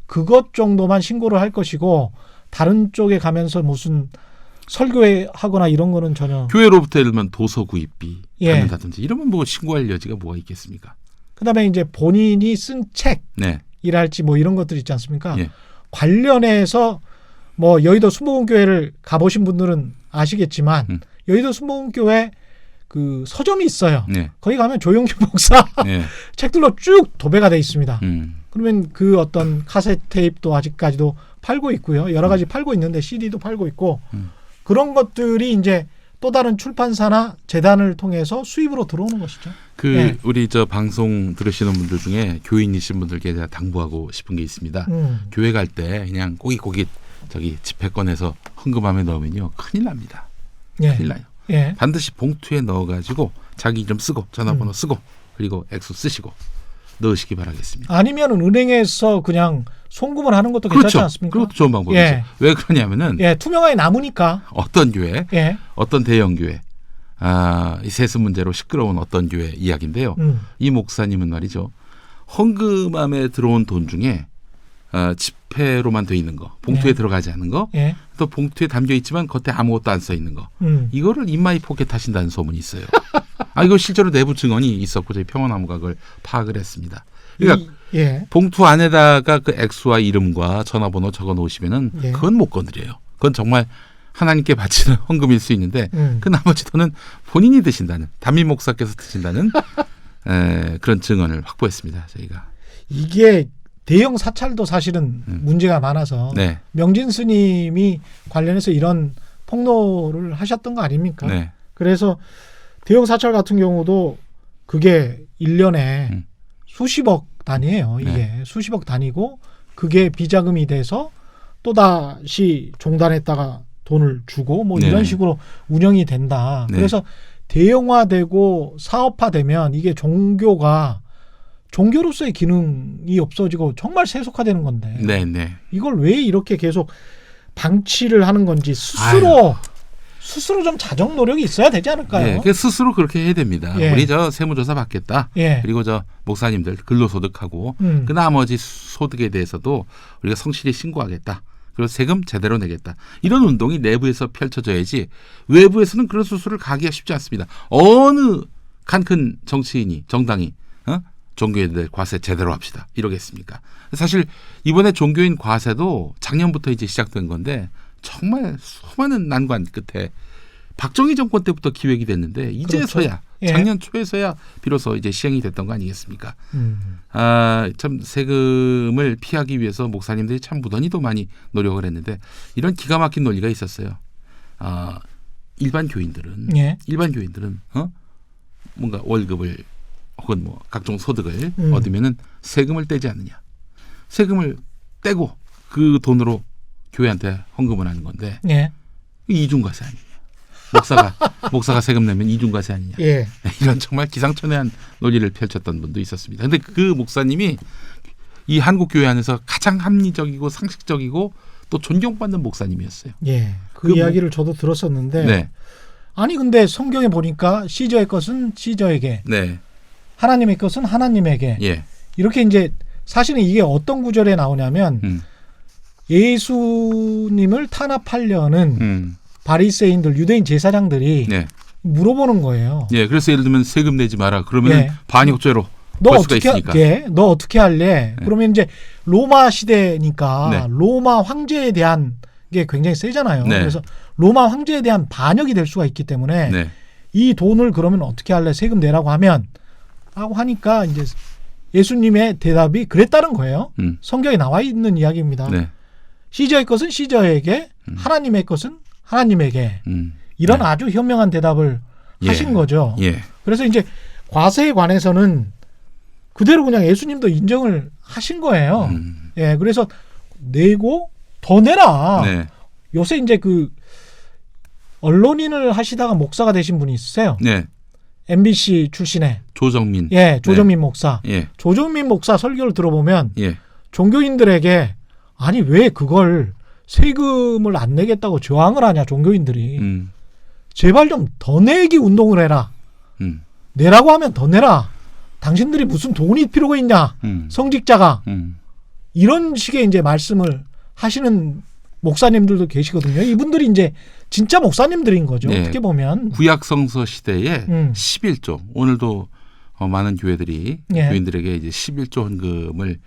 S1: 그것 정도만 신고를 할 것이고 다른 쪽에 가면서 무슨 설교회 하거나 이런 거는 전혀.
S2: 교회로부터 예를 들면 도서 구입비 받는다든지 이러면 뭐 신고할 여지가 뭐가 있겠습니까?
S1: 그다음에 이제 본인이 쓴 책이랄지 뭐 이런 것들 있지 않습니까? 관련해서 뭐 여의도 순복음교회를 가보신 분들은 아시겠지만 여의도 순복음교회 그 서점이 있어요. 거기 가면 조용규 목사 책들로 쭉 도배가 돼 있습니다. 그러면 그 어떤 카세트 테이프도 아직까지도 팔고 있고요. 여러 가지 팔고 있는데 CD도 팔고 있고 그런 것들이 이제 또 다른 출판사나 재단을 통해서 수입으로 들어오는 것이죠.
S2: 우리 저 방송 들으시는 분들 중에 교인이신 분들께 제가 당부하고 싶은 게 있습니다. 교회 갈 때 그냥 꼬깃꼬깃 저기 지폐권에서 헌금함에 넣으면요 큰일 납니다. 큰일 나요. 반드시 봉투에 넣어가지고 자기 이름 쓰고 전화번호 쓰고 그리고 액수 쓰시고 넣으시기 바라겠습니다.
S1: 아니면 은행에서 그냥 송금을 하는 것도 괜찮지 않습니까?
S2: 그것도 좋은 방법이죠. 왜 그러냐면은
S1: 투명하게 남으니까
S2: 어떤 교회, 어떤 대형 교회, 이 세습 문제로 시끄러운 어떤 교회 이야기인데요. 이 목사님은 말이죠. 헌금함에 들어온 돈 중에 지폐로만 돼 있는 거, 봉투에 들어가지 않은 거, 또 봉투에 담겨 있지만 겉에 아무것도 안 써 있는 거, 이거를 인마이 포켓 하신다는 소문이 있어요. 이거 실제로 내부 증언이 있었고 저희 평화나무가 그걸 파악을 했습니다. 그러니까 봉투 안에다가 그 액수와 이름과 전화번호 적어 놓으시면은 그건 못 건드려요. 그건 정말 하나님께 바치는 헌금일 수 있는데 그 나머지 돈은 본인이 드신다는 담임 목사께서 드신다는 그런 증언을 확보했습니다. 저희가
S1: 이게 대형 사찰도 사실은 문제가 많아서 명진 스님이 관련해서 이런 폭로를 하셨던 거 아닙니까? 그래서 대형 사찰 같은 경우도 그게 1년에 수십억 단위예요. 이게 수십억 단위고 그게 비자금이 돼서 또다시 종단에다가 돈을 주고 뭐 이런 식으로 운영이 된다. 그래서 대형화되고 사업화되면 이게 종교로서의 기능이 없어지고 정말 세속화되는 건데 이걸 왜 이렇게 계속 방치를 하는 건지 스스로 좀 자정 노력이 있어야 되지 않을까요?
S2: 스스로 그렇게 해야 됩니다. 우리 저 세무조사 받겠다. 그리고 저 목사님들 근로소득하고 그 나머지 소득에 대해서도 우리가 성실히 신고하겠다. 그리고 세금 제대로 내겠다. 이런 운동이 내부에서 펼쳐져야지 외부에서는 그런 수술을 가기가 쉽지 않습니다. 어느 큰 정치인이 정당이 종교인들 과세 제대로 합시다. 이러겠습니까? 사실 이번에 종교인 과세도 작년부터 이제 시작된 건데 정말 수많은 난관 끝에 박정희 정권 때부터 기획이 됐는데 이제서야 작년 초에서야 비로소 이제 시행이 됐던 거 아니겠습니까? 참 세금을 피하기 위해서 목사님들이 참 무던히도 많이 노력을 했는데 이런 기가 막힌 논리가 있었어요. 일반 교인들은 뭔가 월급을 혹은 뭐 각종 소득을 얻으면은 세금을 떼지 않느냐. 세금을 떼고 그 돈으로 교회한테 헌금을 하는 건데 이중과세 아니냐. 목사가 세금 내면 이중과세 아니냐. 이런 정말 기상천외한 논리를 펼쳤던 분도 있었습니다. 그런데 그 목사님이 이 한국 교회 안에서 가장 합리적이고 상식적이고 또 존경받는 목사님이었어요.
S1: 그 이야기를 저도 들었었는데 아니 근데 성경에 보니까 시저의 것은 시저에게 하나님의 것은 하나님에게 이렇게 이제 사실은 이게 어떤 구절에 나오냐면 예수님을 탄압하려는 바리새인들 유대인 제사장들이 물어보는 거예요.
S2: 그래서 예를 들면 세금 내지 마라. 그러면 반역죄로 볼 수가 있으니까.
S1: 너 어떻게 할래? 그러면 이제 로마 시대니까 로마 황제에 대한 게 굉장히 세잖아요. 그래서 로마 황제에 대한 반역이 될 수가 있기 때문에 이 돈을 그러면 어떻게 할래? 세금 내라고 하면 하고 하니까 이제 예수님의 대답이 그랬다는 거예요. 성경에 나와 있는 이야기입니다. 시저의 것은 시저에게, 하나님의 것은 하나님에게. 이런 아주 현명한 대답을 하신 거죠. 그래서 이제 과세에 관해서는 그대로 그냥 예수님도 인정을 하신 거예요. 그래서 내고 더 내라. 요새 이제 그 언론인을 하시다가 목사가 되신 분이 있으세요. MBC 출신의
S2: 조정민.
S1: 조정민 목사. 조정민 목사 설교를 들어보면 종교인들에게 아니 왜 그걸 세금을 안 내겠다고 저항을 하냐 종교인들이. 제발 좀 더 내기 운동을 해라. 내라고 하면 더 내라. 당신들이 무슨 돈이 필요가 있냐. 성직자가. 이런 식의 이제 말씀을 하시는 목사님들도 계시거든요. 이분들이 이제 진짜 목사님들인 거죠. 어떻게 보면.
S2: 구약성서 시대에 11조 오늘도 많은 교회들이
S1: 예.
S2: 교인들에게 이제 11조 헌금을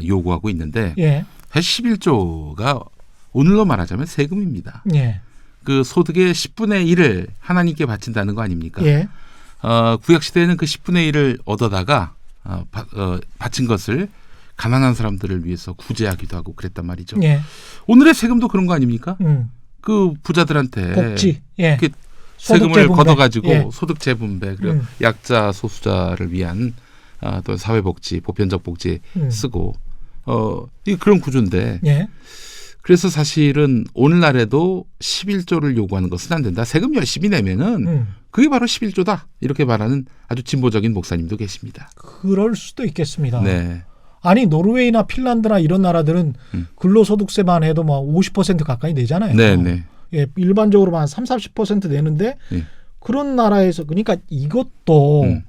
S2: 요구하고 있는데
S1: 예.
S2: 사실 11조가 오늘로 말하자면 세금입니다.
S1: 예.
S2: 그 소득의 10분의 1을 하나님께 바친다는 거 아닙니까?
S1: 예.
S2: 구약 시대에는 그 10분의 1을 얻어다가 바친 것을 가난한 사람들을 위해서 구제하기도 하고 그랬단 말이죠.
S1: 예.
S2: 오늘의 세금도 그런 거 아닙니까? 그 부자들한테
S1: 복지. 예.
S2: 세금을 걷어가지고
S1: 예.
S2: 소득 재분배 그리고 약자 소수자를 위한 또 사회복지 보편적 복지 쓰고 이 그런 구조인데
S1: 예.
S2: 그래서 사실은 오늘날에도 11조를 요구하는 것은 안 된다. 세금 열심히 내면은 그게 바로 11조다. 이렇게 말하는 아주 진보적인 목사님도 계십니다.
S1: 그럴 수도 있겠습니다.
S2: 네.
S1: 아니 노르웨이나 핀란드나 이런 나라들은 근로소득세만 해도 뭐 50% 가까이 내잖아요.
S2: 네, 네.
S1: 예, 일반적으로 한 30-40% 내는데
S2: 네.
S1: 그런 나라에서 그러니까 이것도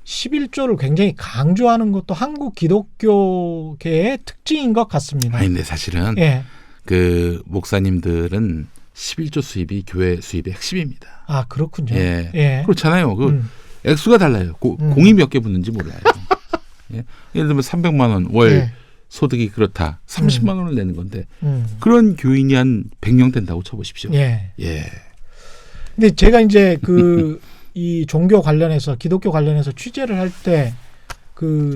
S1: 11조를 굉장히 강조하는 것도 한국 기독교계의 특징인 것 같습니다.
S2: 아니, 근데 사실은
S1: 예.
S2: 그 목사님들은 11조 수입이 교회 수입의 핵심입니다.
S1: 아, 그렇군요.
S2: 예.
S1: 예.
S2: 그렇잖아요. 그 액수가 달라요. 공이 몇 개 붙는지 몰라요. 예. 예를 들면 300만 원 월
S1: 예.
S2: 소득이 그렇다. 30만 원을 내는 건데 그런 교인이 한 100명 된다고 쳐보십시오.
S1: 예.
S2: 예.
S1: 근데 제가 이제 이 종교 관련해서 기독교 관련해서 취재를 할 때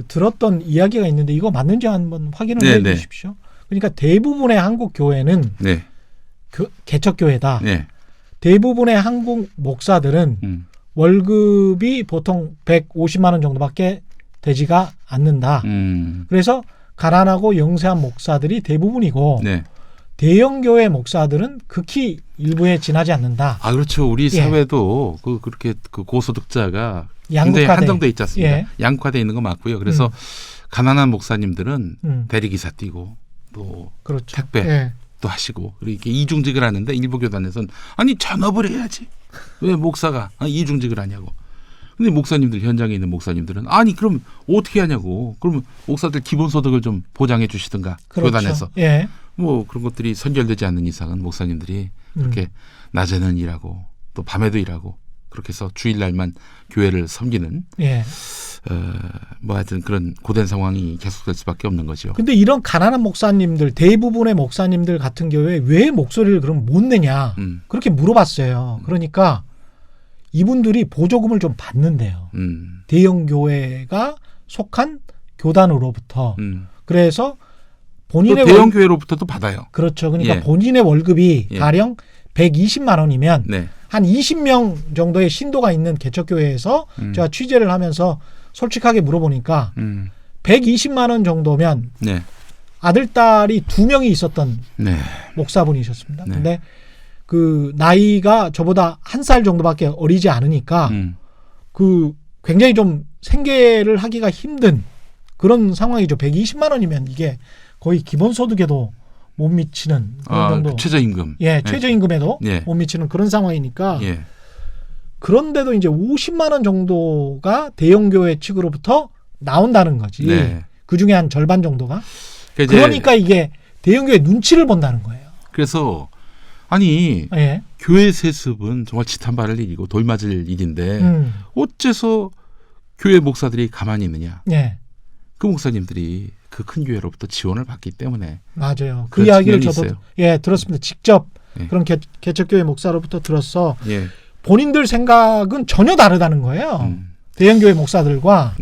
S1: 들었던 이야기가 있는데 이거 맞는지 한번 확인을 해 주십시오. 그러니까 대부분의 한국 교회는
S2: 네.
S1: 개척교회다.
S2: 네.
S1: 대부분의 한국 목사들은 월급이 보통 150만 원 정도밖에 되지가 않는다. 그래서 가난하고 영세한 목사들이 대부분이고
S2: 네.
S1: 대형 교회 목사들은 극히 일부에 지나지 않는다.
S2: 아, 그렇죠. 우리 사회도 그렇게 고소득자가 굉장히
S1: 양극화돼.
S2: 한정돼 있지 않습니까?
S1: 예.
S2: 양극화돼 있는 거 맞고요. 그래서 가난한 목사님들은 대리기사 뛰고 또
S1: 그렇죠.
S2: 택배
S1: 예.
S2: 또 하시고 그리고 이렇게 이중직을 하는데 일부 교단에서는 아니 전업을 해야지 왜 목사가 이중직을 하냐고. 근데 목사님들 현장에 있는 목사님들은 아니 그럼 어떻게 하냐고. 그러면 목사들 기본소득을 좀 보장해 주시든가
S1: 그렇죠.
S2: 교단에서.
S1: 예.
S2: 뭐 그런 것들이 선결되지 않는 이상은 목사님들이 그렇게 낮에는 일하고 또 밤에도 일하고 그렇게 해서 주일날만 교회를 섬기는
S1: 예.
S2: 뭐 하여튼 그런 고된 상황이 계속될 수밖에 없는 거죠.
S1: 근데 이런 가난한 목사님들 대부분의 목사님들 같은 경우에 왜 목소리를 그럼 못 내냐 그렇게 물어봤어요. 그러니까 이분들이 보조금을 좀 받는데요. 대형 교회가 속한 교단으로부터 그래서 본인의
S2: 대형 교회로부터도 받아요.
S1: 그렇죠. 그러니까
S2: 예.
S1: 본인의 월급이
S2: 예.
S1: 가령 120만 원이면
S2: 네.
S1: 한 20명 정도의 신도가 있는 개척교회에서 제가 취재를 하면서 솔직하게 물어보니까 120만 원 정도면
S2: 네.
S1: 아들, 딸이 2명이 있었던
S2: 네.
S1: 목사분이셨습니다.
S2: 네.
S1: 근데 그 나이가 저보다 1살 정도밖에 어리지 않으니까 굉장히 좀 생계를 하기가 힘든 그런 상황이죠. 120만 원이면 이게 거의 기본소득에도 못 미치는 그런 정도.
S2: 최저임금.
S1: 예, 최저임금에도
S2: 예.
S1: 못 미치는 그런 상황이니까.
S2: 예.
S1: 그런데도 이제 50만 원 정도가 대형교회 측으로부터 나온다는 거지.
S2: 네.
S1: 그중에 한 절반 정도가. 그러니까 이게 대형교회 눈치를 본다는 거예요.
S2: 그래서 아니
S1: 예.
S2: 교회 세습은 정말 지탄받을 일이고 돌맞을 일인데 어째서 교회 목사들이 가만히 있느냐.
S1: 예.
S2: 그 목사님들이 그 큰 교회로부터 지원을 받기 때문에
S1: 맞아요. 그 이야기를 저도 들었습니다. 직접 그런 개척교회 목사로부터 들었어.
S2: 예.
S1: 본인들 생각은 전혀 다르다는 거예요. 대형교회 목사들과.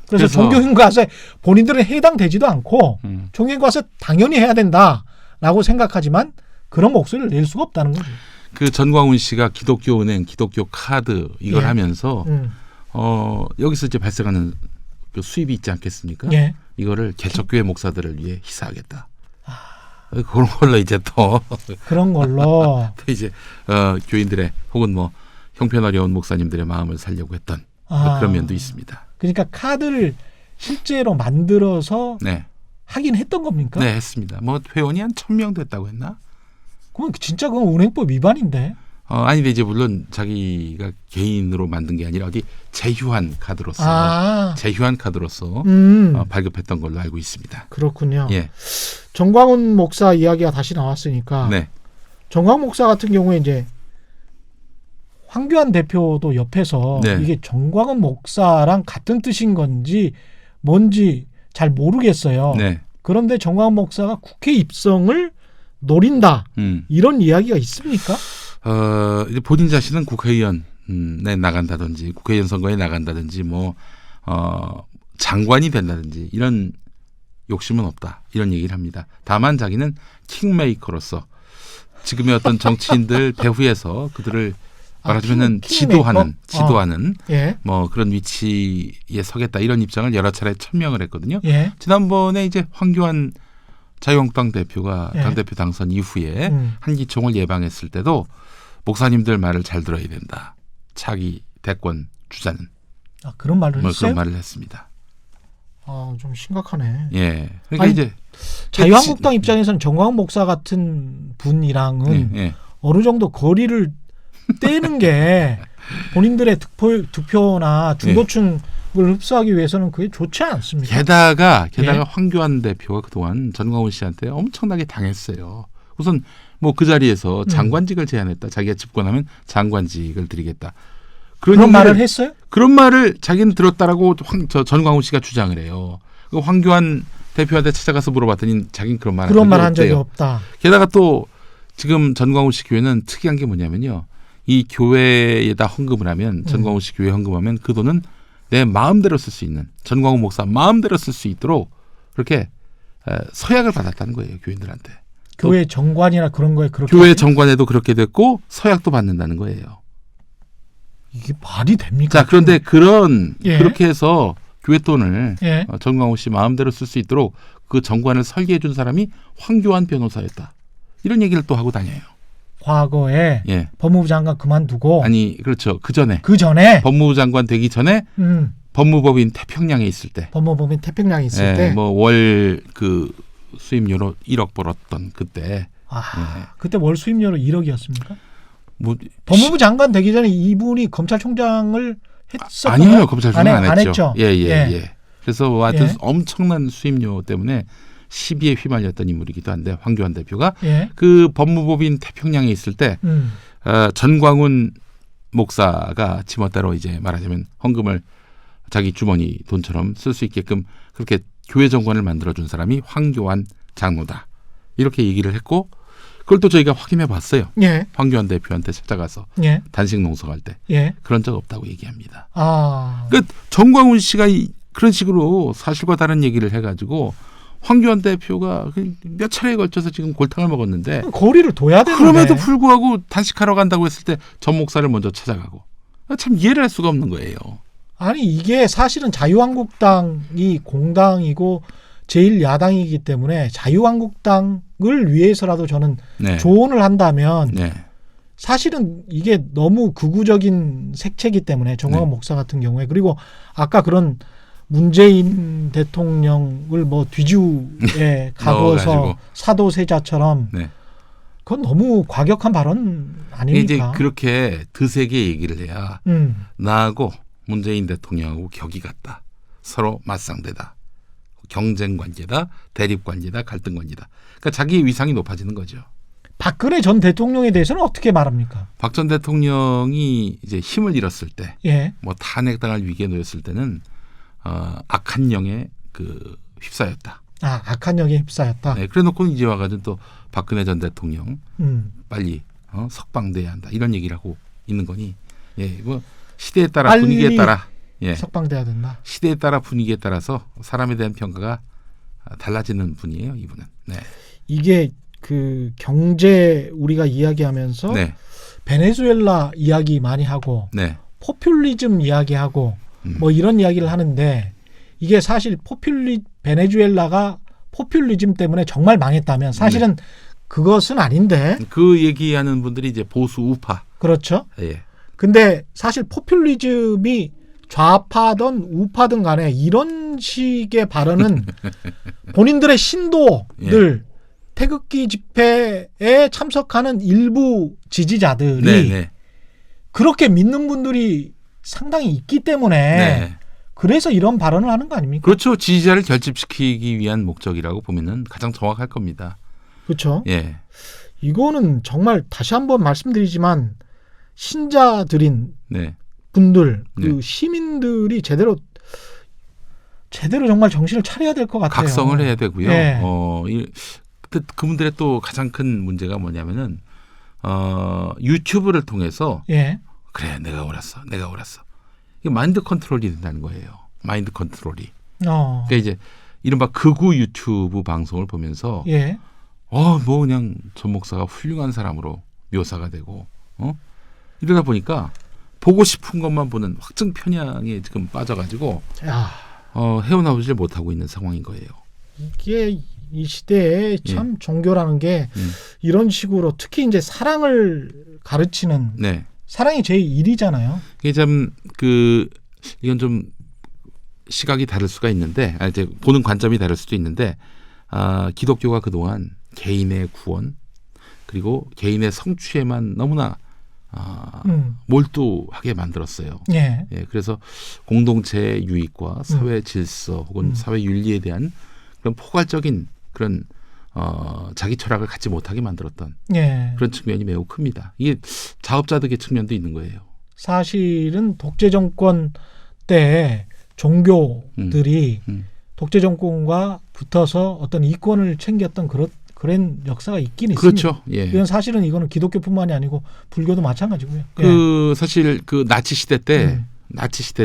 S1: 그래서 종교인과세 본인들은 해당되지도 않고 종교인과세 당연히 해야 된다라고 생각하지만 그런 목소리를 낼 수가 없다는 거죠.
S2: 그 전광훈 씨가 기독교은행, 기독교 카드 이걸 하면서 여기서 이제 발생하는 그 수입이 있지 않겠습니까?
S1: 예.
S2: 이거를 개척교회 목사들을 위해 희사하겠다. 그런 걸로 이제 또
S1: 그런 걸로
S2: 또 이제 교인들의 혹은 뭐 형편 어려운 목사님들의 마음을 살려고 했던 그런 면도 있습니다.
S1: 그러니까 카드를 실제로 만들어서
S2: 네.
S1: 하긴 했던 겁니까?
S2: 네, 했습니다. 뭐 회원이 한 1,000명 됐다고 했나?
S1: 그건 진짜 그건 은행법 위반인데.
S2: 아니, 근데 이제 물론 자기가 개인으로 만든 게 아니라 어디 제휴한 카드로서 발급했던 걸로 알고 있습니다.
S1: 그렇군요.
S2: 예.
S1: 정광훈 목사 이야기가 다시 나왔으니까
S2: 네.
S1: 정광훈 목사 같은 경우에 이제 황교안 대표도 옆에서
S2: 네.
S1: 이게 정광훈 목사랑 같은 뜻인 건지 뭔지 잘 모르겠어요.
S2: 네.
S1: 그런데 정광훈 목사가 국회 입성을 노린다. 이런 이야기가 있습니까?
S2: 이제 본인 자신은 국회의원에 나간다든지 국회의원 선거에 나간다든지 장관이 된다든지 이런 욕심은 없다. 이런 얘기를 합니다. 다만 자기는 킹메이커로서 지금의 어떤 정치인들 배후에서 그들을 말하자면 지도하는
S1: 예.
S2: 뭐 그런 위치에 서겠다 이런 입장을 여러 차례 천명을 했거든요.
S1: 예.
S2: 지난번에 이제 황교안 자유한국당 대표가
S1: 예.
S2: 당대표 당선 이후에 한기총을 예방했을 때도 목사님들 말을 잘 들어야 된다. 차기 대권 주자는
S1: 그런 말을 했어요?
S2: 그런 말을 했습니다.
S1: 좀 심각하네.
S2: 예. 그러니까 이제
S1: 자유한국당 입장에서는 정광훈 목사 같은 분이랑은 어느 정도 거리를 떼는 게 본인들의 득표나 중도층을 흡수하기 위해서는 그게 좋지 않습니까?
S2: 게다가 황교안 대표가 그동안 전광훈 씨한테 엄청나게 당했어요. 우선 뭐 그 자리에서 장관직을 제안했다. 자기가 집권하면 장관직을 드리겠다.
S1: 그런 말을 했어요?
S2: 그런 말을 자기는 들었다라고 전광훈 씨가 주장을 해요. 황교안 대표한테 찾아가서 물어봤더니 자기는 그런 말
S1: 한 적이 없다.
S2: 게다가 또 지금 전광훈 씨 교회는 특이한 게 뭐냐면요. 이 교회에다 헌금을 하면 전광훈 씨 교회 헌금하면 그 돈은 내 마음대로 쓸 수 있는 전광훈 목사 마음대로 쓸 수 있도록 그렇게 서약을 받았다는 거예요. 교인들한테.
S1: 교회 정관이나 그런 거에 그렇게
S2: 교회 정관에도 그렇게 됐고 서약도 받는다는 거예요.
S1: 이게 말이 됩니까?
S2: 자, 그런데 그렇게 해서 교회 돈을 전광훈 씨 마음대로 쓸 수 있도록 그 정관을 설계해 준 사람이 황교안 변호사였다. 이런 얘기를 또 하고 다녀요.
S1: 과거에 법무부 장관 그만두고
S2: 그렇죠. 그 전에 법무부 장관 되기 전에 법무법인 태평양에 있을 때 뭐 월 그 수임료로 1억 벌었던 그때
S1: 그때 월 수임료로 1억이었습니까? 법무부 장관 되기 전에 이분이 검찰총장을 했었나요?
S2: 아니요. 검찰총장 안 했죠.
S1: 예.
S2: 그래서 하여튼 엄청난 수임료 때문에 시비에 휘말렸던 인물이기도 한데 황교안 대표가 그 법무법인 태평양에 있을 때 전광훈 목사가 지멋대로 이제 말하자면 헌금을 자기 주머니 돈처럼 쓸 수 있게끔 그렇게 교회 정관을 만들어준 사람이 황교안 장로다. 이렇게 얘기를 했고 그걸 또 저희가 확인해 봤어요. 황교안 대표한테 찾아가서 단식 농성할 때 그런 적 없다고 얘기합니다. 그러니까 전광훈 씨가 그런 식으로 사실과 다른 얘기를 해가지고 황교안 대표가 몇 차례에 걸쳐서 지금 골탕을 먹었는데
S1: 거리를 둬야 되는데
S2: 그럼에도 불구하고 단식하러 간다고 했을 때 전 목사를 먼저 찾아가고 참 이해를 할 수가 없는 거예요.
S1: 아니 이게 사실은 자유한국당이 공당이고 제1야당이기 때문에 자유한국당을 위해서라도 저는 조언을 한다면 사실은 이게 너무 극우적인 색채이기 때문에 정광훈 목사 같은 경우에 그리고 아까 그런 문재인 대통령을 뒤주에 가둬서 사도세자처럼 그건 너무 과격한 발언 아닙니까?
S2: 이제 그렇게 드세게 얘기를 해야 나하고 문재인 대통령하고 격이 같다. 서로 맞상대다. 경쟁 관계다. 대립 관계다. 갈등 관계다. 그러니까 자기의 위상이 높아지는 거죠.
S1: 박근혜 전 대통령에 대해서는 어떻게 말합니까?
S2: 박 전 대통령이 이제 힘을 잃었을 때, 뭐 탄핵당할 위기에 놓였을 때는 악한 영에 휩싸였다.
S1: 악한 영에 휩싸였다.
S2: 그래놓고 이제 와가지고 또 박근혜 전 대통령 빨리 석방돼야 한다. 이런 얘기를 하고 있는 거니, 뭐 시대에 따라 분위기에 따라
S1: 석방돼야 된다.
S2: 시대에 따라 분위기에 따라서 사람에 대한 평가가 달라지는 분이에요. 이분은.
S1: 이게 그 경제 우리가 이야기하면서 베네수엘라 이야기 많이 하고 포퓰리즘 이야기하고 뭐 이런 이야기를 하는데 이게 사실 베네수엘라가 포퓰리즘 때문에 정말 망했다면 사실은 그것은 아닌데
S2: 그 얘기하는 분들이 이제 보수 우파.
S1: 그렇죠. 근데 사실 포퓰리즘이 좌파든 우파든 간에 이런 식의 발언은 본인들의 신도들 태극기 집회에 참석하는 일부 지지자들이 그렇게 믿는 분들이 상당히 있기 때문에 그래서 이런 발언을 하는 거 아닙니까?
S2: 그렇죠. 지지자를 결집시키기 위한 목적이라고 보면은 가장 정확할 겁니다.
S1: 그렇죠. 이거는 정말 다시 한번 말씀드리지만 신자들인
S2: 네.
S1: 분들, 그 시민들이 제대로 정말 정신을 차려야 될 것 같아요.
S2: 각성을 해야 되고요. 그분들의 또 가장 큰 문제가 뭐냐면은 유튜브를 통해서 그래 내가 옳았어. 이게 마인드 컨트롤이 된다는 거예요. 마인드 컨트롤이. 그러니까 이제 이른바 극우 유튜브 방송을 보면서 뭐 그냥 전 목사가 훌륭한 사람으로 묘사가 되고 이러다 보니까 보고 싶은 것만 보는 확증 편향에 지금 빠져가지고 헤어나오질 못하고 있는 상황인 거예요.
S1: 이게 이 시대에 참 종교라는 게 이런 식으로 특히 이제 사랑을 가르치는 사랑이 제1이잖아요.
S2: 이게 참 이건 좀 시각이 다를 수가 있는데 이제 보는 관점이 다를 수도 있는데 기독교가 그동안 개인의 구원 그리고 개인의 성취에만 너무나 몰두하게 만들었어요. 그래서 공동체의 유익과 사회 질서 혹은 사회 윤리에 대한 그런 포괄적인 그런 자기 철학을 갖지 못하게 만들었던 그런 측면이 매우 큽니다. 이게 자업자득의 측면도 있는 거예요.
S1: 사실은 독재 정권 때 종교들이 독재 정권과 붙어서 어떤 이권을 챙겼던 그런 역사가 있긴
S2: 그렇죠.
S1: 있습니다. 이건 사실은 이거는 기독교뿐만이 아니고 불교도 마찬가지고요.
S2: 사실 나치 시대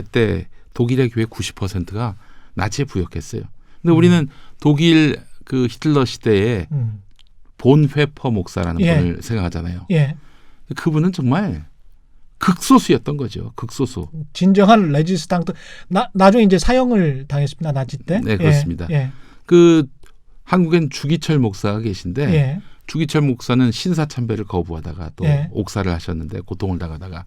S2: 때 독일의 교회 90%가 나치에 부역했어요. 근데 우리는 독일 히틀러 시대에 본 회퍼 목사라는 분을 생각하잖아요. 그분은 정말 극소수였던 거죠. 극소수.
S1: 진정한 레지스탕트. 나중에 이제 사형을 당했습니다. 나치 때.
S2: 네, 그렇습니다. 한국엔 주기철 목사가 계신데 주기철 목사는 신사참배를 거부하다가 또 옥사를 하셨는데 고통을 당하다가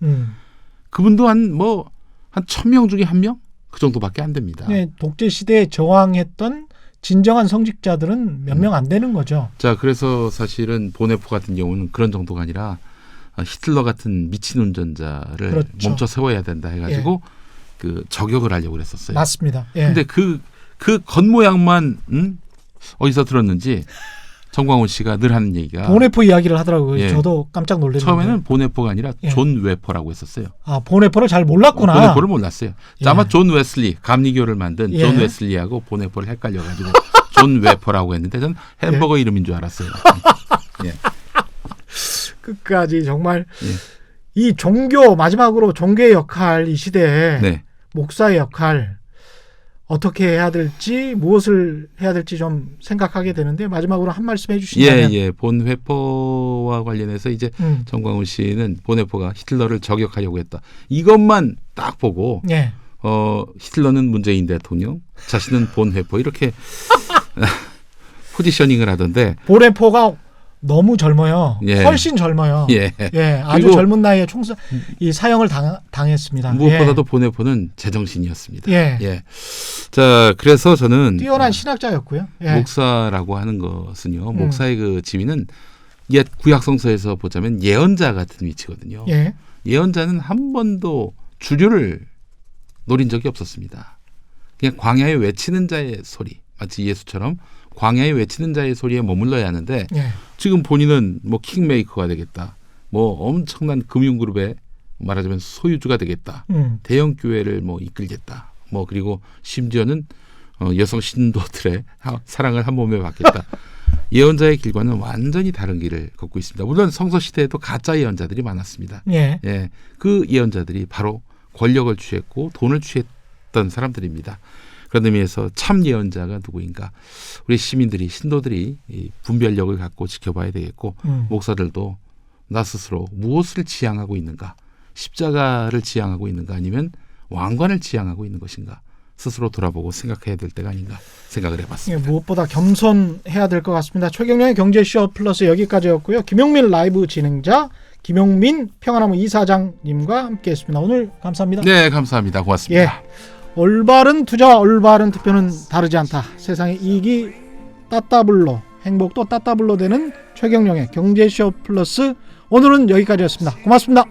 S2: 그분도 한 1,000명 중에 1명? 그 정도밖에 안 됩니다.
S1: 독재 시대에 저항했던 진정한 성직자들은 몇 명 안 되는 거죠.
S2: 자, 그래서 사실은 보네포 같은 경우는 그런 정도가 아니라 히틀러 같은 미친 운전자를 멈춰 세워야 된다 해가지고 저격을 하려고 그랬었어요.
S1: 맞습니다.
S2: 근데 그 겉모양만 어디서 들었는지 정광훈 씨가 늘 하는 얘기가
S1: 보네포 이야기를 하더라고요. 저도 깜짝 놀랐는데.
S2: 처음에는 보네포가 아니라 존 웨퍼라고 했었어요.
S1: 보네포를 잘 몰랐구나.
S2: 보네포를 몰랐어요. 아마 존 웨슬리, 감리교를 만든 존 웨슬리하고 보네포를 헷갈려가지고 존 웨퍼라고 했는데 저는 햄버거 이름인 줄 알았어요.
S1: 끝까지 정말 이 마지막으로 종교의 역할, 이 시대에 목사의 역할 어떻게 해야 될지, 무엇을 해야 될지 좀 생각하게 되는데 마지막으로 한 말씀 해주시면.
S2: 본 회포와 관련해서 이제 정광훈 씨는 본 회포가 히틀러를 저격하려고 했다. 이것만 딱 보고 히틀러는 문재인 대통령, 자신은 본 회포 이렇게 포지셔닝을 하던데.
S1: 본 회포가 너무 젊어요. 훨씬 젊어요. 아주 젊은 나이에 이 사형을 당했습니다.
S2: 무엇보다도 보네포는 제정신이었습니다. 자, 그래서 저는
S1: 뛰어난 신학자였고요.
S2: 목사라고 하는 것은요. 목사의 그 지위는 옛 구약성서에서 보자면 예언자 같은 위치거든요. 예언자는 한 번도 주류를 노린 적이 없었습니다. 그냥 광야에 외치는 자의 소리, 마치 예수처럼 광야에 외치는 자의 소리에 머물러야 하는데 지금 본인은 킹메이커가 되겠다. 엄청난 금융그룹의 말하자면 소유주가 되겠다. 대형 교회를 이끌겠다. 그리고 심지어는 여성 신도들의 사랑을 한 몸에 받겠다. 예언자의 길과는 완전히 다른 길을 걷고 있습니다. 물론 성서 시대에도 가짜 예언자들이 많았습니다. 그 예언자들이 바로 권력을 취했고 돈을 취했던 사람들입니다. 그런 의미에서 참 예언자가 누구인가? 우리 시민들이, 신도들이 이 분별력을 갖고 지켜봐야 되겠고 목사들도 나 스스로 무엇을 지향하고 있는가? 십자가를 지향하고 있는가? 아니면 왕관을 지향하고 있는 것인가? 스스로 돌아보고 생각해야 될 때가 아닌가 생각을 해봤습니다.
S1: 무엇보다 겸손해야 될 것 같습니다. 최경영의 경제쇼 플러스 여기까지였고요. 김용민 라이브 진행자, 김용민 평화나무 이사장님과 함께했습니다. 오늘 감사합니다.
S2: 네, 감사합니다. 고맙습니다.
S1: 올바른 투자와 올바른 투표는 다르지 않다. 세상의 이익이 따따블로, 행복도 따따블로 되는 최경영의 경제쇼 플러스 오늘은 여기까지였습니다. 고맙습니다.